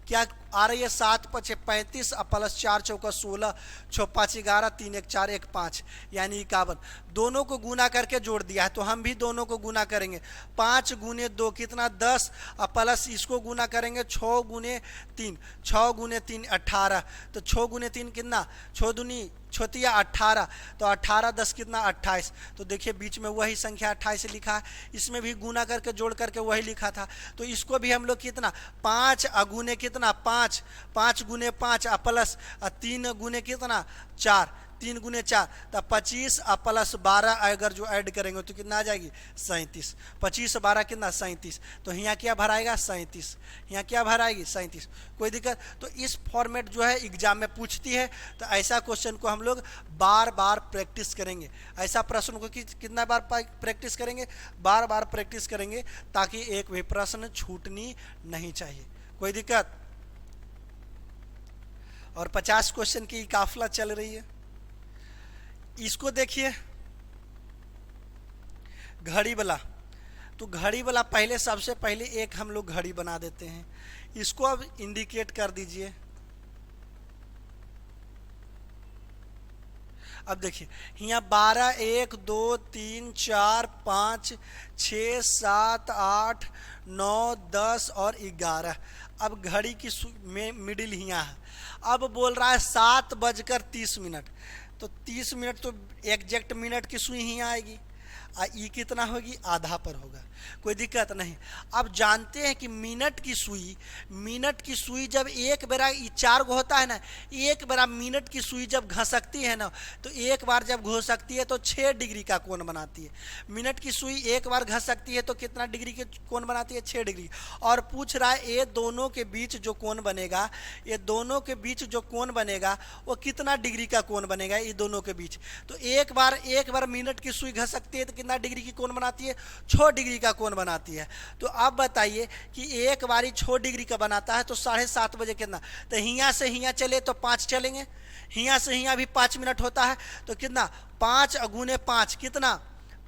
क्या आ रही है 7 5 35, और प्लस 4 चौका 16, 6 5 11, 3 1 4 1 5, यानी 51। दोनों को गुना करके जोड़ दिया है, तो हम भी दोनों को गुना करेंगे। 5 गुने 2 कितना 10, और प्लस इसको गुना करेंगे 6 गुने 3, 6 गुने 3 18। तो 6 गुने 3 कितना, 6 दूनी छोतिया 18, तो 18 10 कितना 28। तो देखिए बीच में वही संख्या 28 लिखा है, इसमें भी गुना करके जोड़ करके वही लिखा था। तो इसको भी हम लोग कितना 5 अगुने कितना 5, 5 गुने 5 प्लस 3 गुने कितना 4, 3 गुने 4, तो 25 प्लस 12 अगर जो ऐड करेंगे तो कितना आ जाएगी 37। 25 12 कितना 37। तो यहाँ क्या भराएगा 37, यहाँ क्या भराएगी 37। कोई दिक्कत, तो इस फॉर्मेट जो है एग्जाम में पूछती है, तो ऐसा क्वेश्चन को हम लोग बार बार प्रैक्टिस करेंगे। ऐसा प्रश्न को कितना बार प्रैक्टिस करेंगे, बार बार प्रैक्टिस करेंगे, ताकि एक भी प्रश्न छूटनी नहीं चाहिए। कोई दिक्कत। और 50 क्वेश्चन की काफिला चल रही है। इसको देखिए घड़ी वाला, तो घड़ी वाला पहले सबसे पहले एक हम लोग घड़ी बना देते हैं। इसको अब इंडिकेट कर दीजिए। अब देखिए यहाँ 12 1 2 3 4 5 6 7 8 9 10 और 11। अब घड़ी की मिडिल यहाँ है। अब बोल रहा है 7:30। तो 30 मिनट तो एग्जैक्ट मिनट की सुई ही आएगी। ई कितना होगी, आधा पर होगा, कोई दिक्कत नहीं। अब जानते हैं कि मिनट की सुई जब एक बेरा, ये 4 गो होता है ना, एक बेरा मिनट की सुई जब घसकती है ना, तो एक बार जब घसकती है तो 6 डिग्री का कोण बनाती है। मिनट की सुई एक बार घसकती है तो कितना डिग्री के कोण बनाती है, 6 डिग्री। और पूछ रहा है ये दोनों के बीच जो कोण बनेगा, ये दोनों के बीच जो कोण बनेगा वो कितना डिग्री का कोण बनेगा ये दोनों के बीच। तो एक बार मिनट की सुई घसकती है तो कितना डिग्री की कोण बनाती है, 6 डिग्री का कोण बनाती है। तो आप बताइए कि एक बारी 6 डिग्री का बनाता है तो 7:30 बजे कितना, तो हियाँ से हियाँ चले तो 5 चलेंगे, हियाँ से हियाँ भी 5 मिनट होता है, तो कितना 5 × 5 कितना,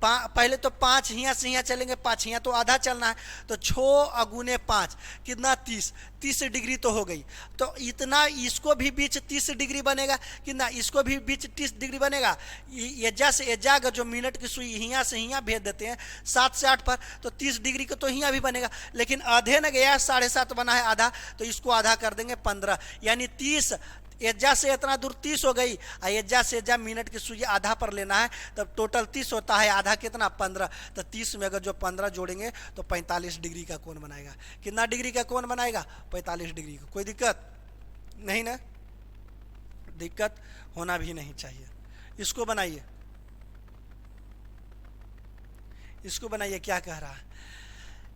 पहले तो 5 हियाँ से हियाँ चलेंगे, 5 हियाँ तो आधा चलना है, तो 6 × 5 कितना 30 डिग्री तो हो गई। तो इतना इसको भी बीच 30 डिग्री बनेगा, कितना इसको भी बीच 30 डिग्री बनेगा। एजा से एजा अगर जो मिनट की सुई हियाँ से हियाँ भेज देते हैं 7 से 8 पर, तो 30 डिग्री का तो हियाँ भी बनेगा, लेकिन आधे न गया, 7.5 बना है आधा, तो इसको आधा कर देंगे 15, यानी 30। एज्जा से इतना दूर 30 हो गई, एज्जा से एज्जा मिनट की सुई आधा पर लेना है, तब टोटल 30 होता है, आधा कितना 15, तो 30 में अगर जो 15 जोड़ेंगे तो 45 डिग्री का कोण बनाएगा। कितना डिग्री का कोण बनाएगा, 45 डिग्री का। कोई दिक्कत नहीं ना, दिक्कत होना भी नहीं चाहिए। इसको बनाइए, इसको बनाइए। क्या कह रहा है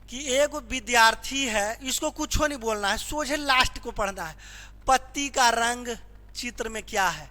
कि एक विद्यार्थी है, इसको कुछ नहीं बोलना है, सोझे लास्ट को पढ़ना है। पत्ती का रंग चित्र में क्या है,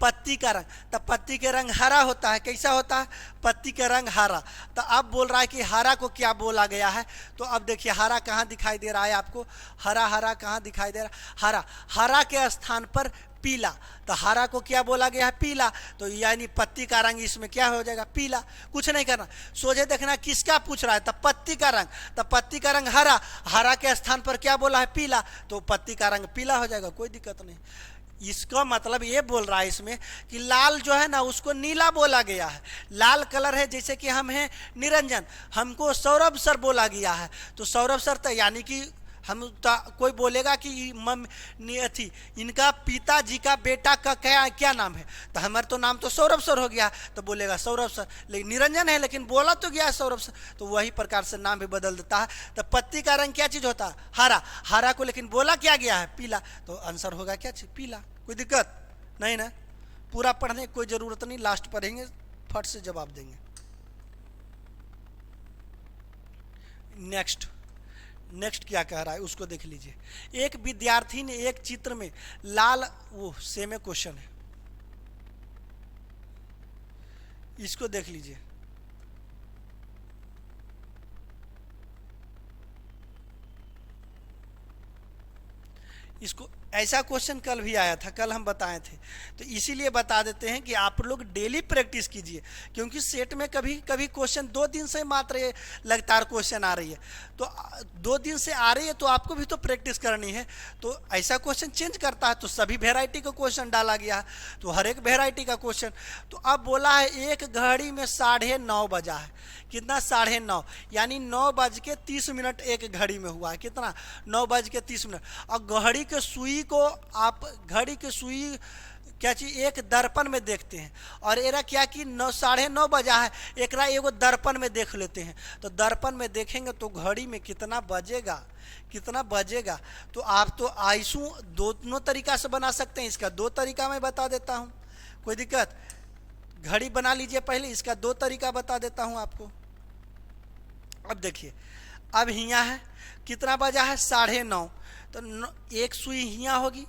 पत्ती का रंग, तो पत्ती के रंग हरा होता है। कैसा होता है, पत्ती का रंग हरा। तो अब बोल रहा है कि हरा को क्या बोला गया है, तो अब देखिए हरा कहाँ दिखाई दे रहा है आपको, हरा कहाँ दिखाई दे रहा है, हरा के स्थान पर पीला, तो हरा को क्या बोला गया है, पीला। तो यानी पत्ती का रंग इसमें क्या हो जाएगा, पीला। कुछ नहीं करना, सोझे देखना किसका पूछ रहा है, तो पत्ती का रंग, तो पत्ती का रंग हरा के स्थान पर क्या बोला है, पीला, तो पत्ती का रंग पीला हो जाएगा, कोई दिक्कत नहीं। इसका मतलब ये बोल रहा है इसमें कि लाल जो है ना उसको नीला बोला गया है। लाल कलर है, जैसे कि हम हैं निरंजन, हमको सौरभ सर बोला गया है, तो सौरभ सर तो यानी कि हम कोई बोलेगा कि थी इनका पिताजी का बेटा का क्या नाम है, तो हमारा तो नाम तो सौरभ सर हो गया, तो बोलेगा सौरभ सर, लेकिन निरंजन है लेकिन बोला तो गया सौरभ सर, तो वही प्रकार से नाम भी बदल देता है। तो पत्ती का रंग क्या चीज़ होता है, हरा को लेकिन बोला क्या गया है, पीला, तो आंसर होगा क्या चीज़, पीला। कोई दिक्कत नहीं ना, पूरा पढ़ने की कोई ज़रूरत नहीं, लास्ट पढ़ेंगे फट से जवाब देंगे। नेक्स्ट क्या कह रहा है उसको देख लीजिए। एक विद्यार्थी ने एक चित्र में लाल, वो सेम क्वेश्चन है, इसको देख लीजिए। इसको ऐसा क्वेश्चन कल भी आया था, कल हम बताए थे, तो इसीलिए बता देते हैं कि आप लोग डेली प्रैक्टिस कीजिए, क्योंकि सेट में कभी कभी क्वेश्चन 2 दिन से मात्र ये लगातार क्वेश्चन आ रही है, तो 2 दिन से आ रही है तो आपको भी तो प्रैक्टिस करनी है। तो ऐसा क्वेश्चन चेंज करता है, तो सभी वेराइटी का क्वेश्चन डाला गया है, तो हर एक वेराइटी का क्वेश्चन। तो अब बोला है एक घड़ी में 9:30 बजा है, कितना 9:30, यानी 9:30 एक घड़ी में हुआ है, कितना 9:30। और घड़ी के सुई को आप घड़ी की सुई क्या चीज एक दर्पण में देखते हैं, और एरा क्या कि 9:30 बजा है, एकरा एगो दर्पण में देख लेते हैं, तो दर्पण में देखेंगे तो घड़ी में कितना बजेगा। तो आप तो आइसू दोनों तरीका से बना सकते हैं, इसका 2 तरीका मैं बता देता हूँ, कोई दिक्कत। घड़ी बना लीजिए पहले, इसका 2 तरीका बता देता हूँ आपको। अब देखिए, अब हियाँ है, कितना बजा है 9:30, तो एक सुई हियाँ होगी,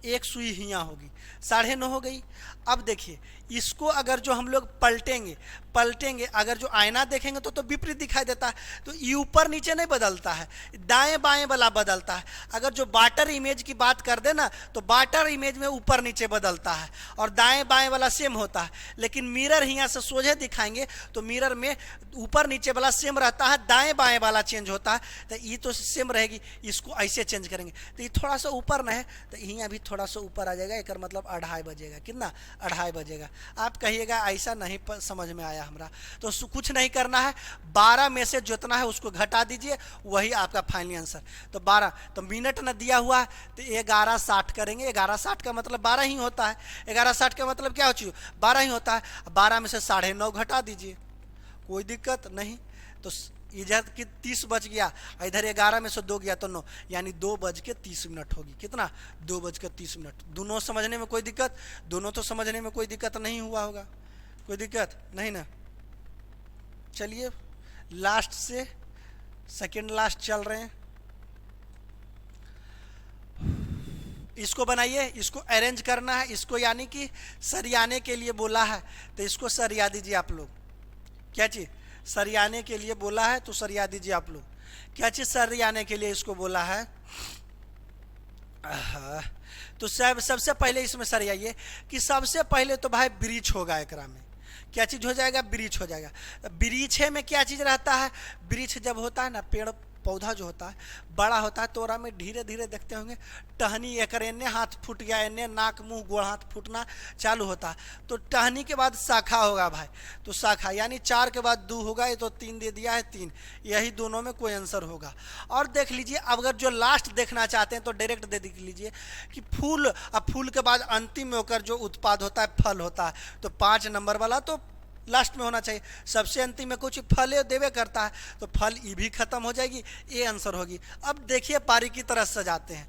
एक सुई हियाँ होगी, 9:30 हो गई। अब देखिए इसको अगर जो हम लोग पलटेंगे अगर जो आईना देखेंगे तो विपरीत दिखाई देता है, तो ये ऊपर नीचे नहीं बदलता है, दाएं बाएं वाला बदलता है। अगर जो बाटर इमेज की बात कर दे ना, तो बाटर इमेज में ऊपर नीचे बदलता है और दाएं बाएं वाला सेम होता है, लेकिन मिरर यहाँ से सोझे दिखाएंगे तो मिरर में ऊपर नीचे वाला सेम रहता है, दाएं बाएं वाला चेंज होता है, तो ये तो सेम रहेगी। इसको ऐसे चेंज करेंगे तो ये थोड़ा सा ऊपर न है, तो यहाँ भी थोड़ा सा ऊपर आ जाएगा, एक मतलब 2:30 बजेगा, कितना 2:30 बजेगा। आप कहिएगा ऐसा नहीं समझ में आया हमरा, तो कुछ नहीं करना है, 12 में से जितना है उसको घटा दीजिए, वही आपका फाइनल आंसर। तो 12, तो मिनट न दिया हुआ है तो 11:60 करेंगे, 11:60 का मतलब 12 ही होता है, 11:60 का मतलब क्या हो चीज़ 12 ही होता है। 12 में से 9:30 घटा दीजिए, कोई दिक्कत नहीं। तो इधर की 30 बज गया, इधर 11 में से 2 गया तो 9, यानी 2:30 होगी। कितना? 2:30। दोनों समझने में कोई दिक्कत? दोनों तो समझने में कोई दिक्कत नहीं हुआ होगा, कोई दिक्कत नहीं ना। चलिए लास्ट से सेकंड लास्ट चल रहे हैं, इसको बनाइए, इसको अरेंज करना है, इसको यानी कि सरियाने के लिए बोला है तो इसको सरिया दीजिए आप लोग। क्या चीज़? सरियाने के लिए बोला है तो सरिया दीजिए आप लोग। क्या चीज़ सरियाने के लिए इसको बोला है? तो सबसे पहले इसमें सरियाइए कि सबसे पहले तो भाई ब्रीच होगा एकरा में। क्या चीज़ हो जाएगा? ब्रीच हो जाएगा। ब्रीछे में क्या चीज़ रहता है? ब्रीच जब होता है ना, पेड़ पौधा जो होता है बड़ा होता है तो ओरा में धीरे धीरे देखते होंगे टहनी एकर एने हाथ फूट गया, एने नाक मुंह गोड़ हाथ फूटना चालू होता है। तो टहनी के बाद शाखा होगा भाई, तो शाखा यानी 4 के बाद 2 होगा, ये तो 3 दे दिया है, 3। यही दोनों में कोई आंसर होगा। और देख लीजिए, अब अगर जो लास्ट देखना चाहते हैं तो डायरेक्ट देख लीजिए कि फूल, अब फूल के बाद अंतिम में होकर जो उत्पाद होता है फल होता है, तो 5 नंबर वाला तो लास्ट में होना चाहिए। सबसे अंतिम में कुछ फल देवे करता है तो फल ई भी खत्म हो जाएगी, ये आंसर होगी। अब देखिए पारी की तरह सजाते हैं।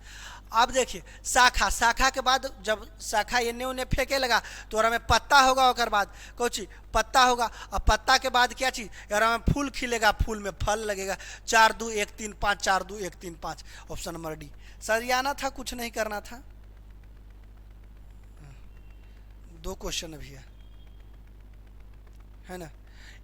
अब देखिए शाखा, शाखा के बाद जब शाखा एने उने फेंके लगा तो ओरा में पत्ता होगा, और बाद कोची पत्ता होगा। अब पत्ता के बाद क्या चीज़? यार में फूल खिलेगा, फूल में फल लगेगा। 4 2 1 3 5, 4 2 1 3 5, ऑप्शन नंबर डी। सरियाना था, कुछ नहीं करना था। 2 क्वेश्चन अभी है ना।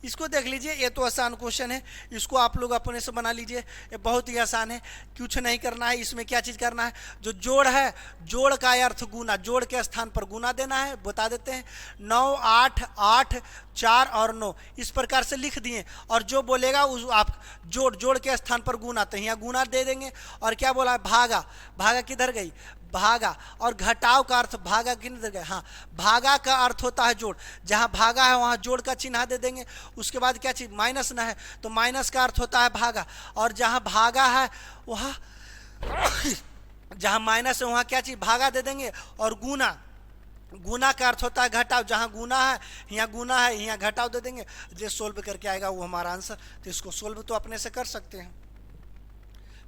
इसको देख लीजिए, ये तो आसान क्वेश्चन है, इसको आप लोग अपने से बना लीजिए, ये बहुत ही आसान है, कुछ नहीं करना है। इसमें क्या चीज़ करना है? जो जोड़ है, जोड़ का अर्थ गुना, जोड़ के स्थान पर गुना देना है। बता देते हैं 9 8 8 4 और 9, इस प्रकार से लिख दिए। और जो बोलेगा उस आप जोड़ के स्थान पर गुना, तो यहाँ गुना दे देंगे। और क्या बोला है? भागा, भागा किधर गई? भागा। और घटाव का अर्थ भागा किधर गए? हाँ, भागा का अर्थ होता है जोड़, जहाँ भागा है वहाँ जोड़ का चिन्ह दे देंगे। उसके बाद क्या चीज़? माइनस ना है तो माइनस का अर्थ होता है भागा। और जहाँ भागा है वहाँ जहाँ माइनस है वहाँ क्या चीज़? भागा दे देंगे। और गुना, गुना का अर्थ होता है घटाव, जहाँ गुना है यहाँ गुना है, यहाँ घटाव दे देंगे। जो सोल्व करके आएगा वो हमारा आंसर। तो इसको सोल्व तो अपने से कर सकते हैं,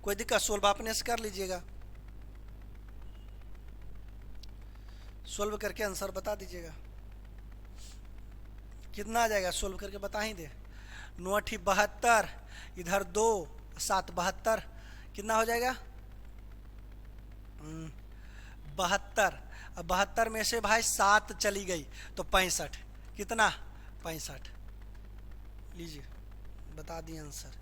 कोई दिक्कत? सोल्व अपने से कर लीजिएगा, सोल्व करके आंसर बता दीजिएगा। कितना आ जाएगा? सोल्व करके बता ही दे। 9 8 72, इधर 2 7 72, कितना हो जाएगा? 72। अब 72 में से भाई 7 चली गई तो 65। कितना? 65। लीजिए बता दिए आंसर।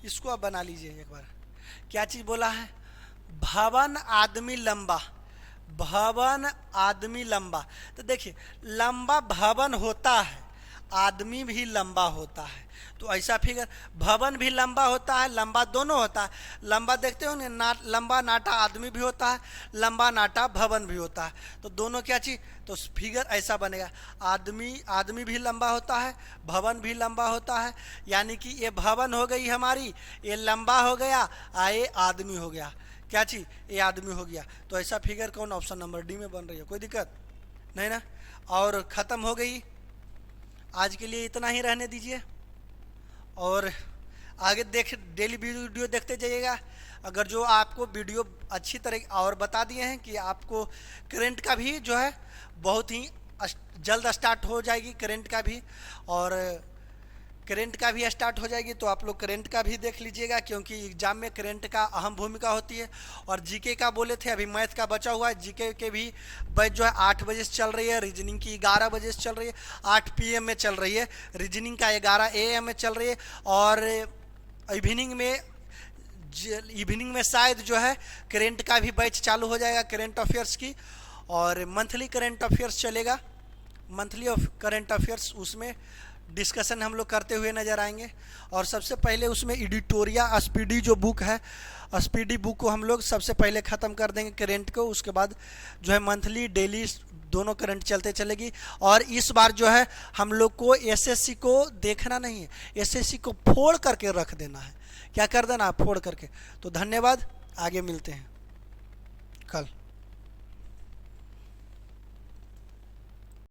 इसको आप बना लीजिए एक बार। क्या चीज़ बोला है? भवन आदमी लंबा, भवन आदमी लंबा। तो देखिए लंबा भवन होता है, आदमी भी लंबा होता है। तो ऐसा फिगर भवन भी लंबा होता है, लंबा दोनों होता है। लंबा देखते हो ना, लंबा नाटा आदमी भी होता है, लंबा नाटा भवन भी होता है। तो दोनों क्या चीज़? तो फिगर ऐसा बनेगा, आदमी भी लंबा होता है, भवन भी लंबा होता है। यानी कि ये भवन हो गई हमारी, ये लंबा हो गया, ये आदमी हो गया। क्या चीज़? ये आदमी हो गया। तो ऐसा फिगर कौन? ऑप्शन नंबर डी में बन रही है, कोई दिक्कत नहीं ना। और ख़त्म हो गई, आज के लिए इतना ही रहने दीजिए। और आगे डेली वीडियो देखते जाइएगा। अगर जो आपको वीडियो अच्छी तरह और बता दिए हैं कि आपको करंट का भी जो है बहुत ही जल्द स्टार्ट हो जाएगी, करंट का भी, और करंट का भी स्टार्ट हो जाएगी। तो आप लोग करंट का भी देख लीजिएगा, क्योंकि एग्जाम में करंट का अहम भूमिका होती है। और जीके का बोले थे, अभी मैथ का बचा हुआ है। जीके के भी बैच जो है 8 बजे से चल रही है, रीजनिंग की 11 बजे से चल रही है, 8 PM में चल रही है। रीजनिंग का 11 AM में चल रही है। और इवनिंग में शायद जो है करंट का भी बैच चालू हो जाएगा, करंट अफेयर्स की। और मंथली करंट अफेयर्स चलेगा, मंथली करंट अफेयर्स, उसमें डिस्कशन हम लोग करते हुए नज़र आएंगे। और सबसे पहले उसमें एडिटोरिया स्पीडी जो बुक है, स्पीडी बुक को हम लोग सबसे पहले ख़त्म कर देंगे करंट को। उसके बाद जो है मंथली डेली दोनों करंट चलते चलेगी। और इस बार जो है हम लोग को एसएससी को देखना नहीं है, एसएससी को फोड़ करके रख देना है। क्या कर देना? फोड़ करके। तो धन्यवाद, आगे मिलते हैं कल।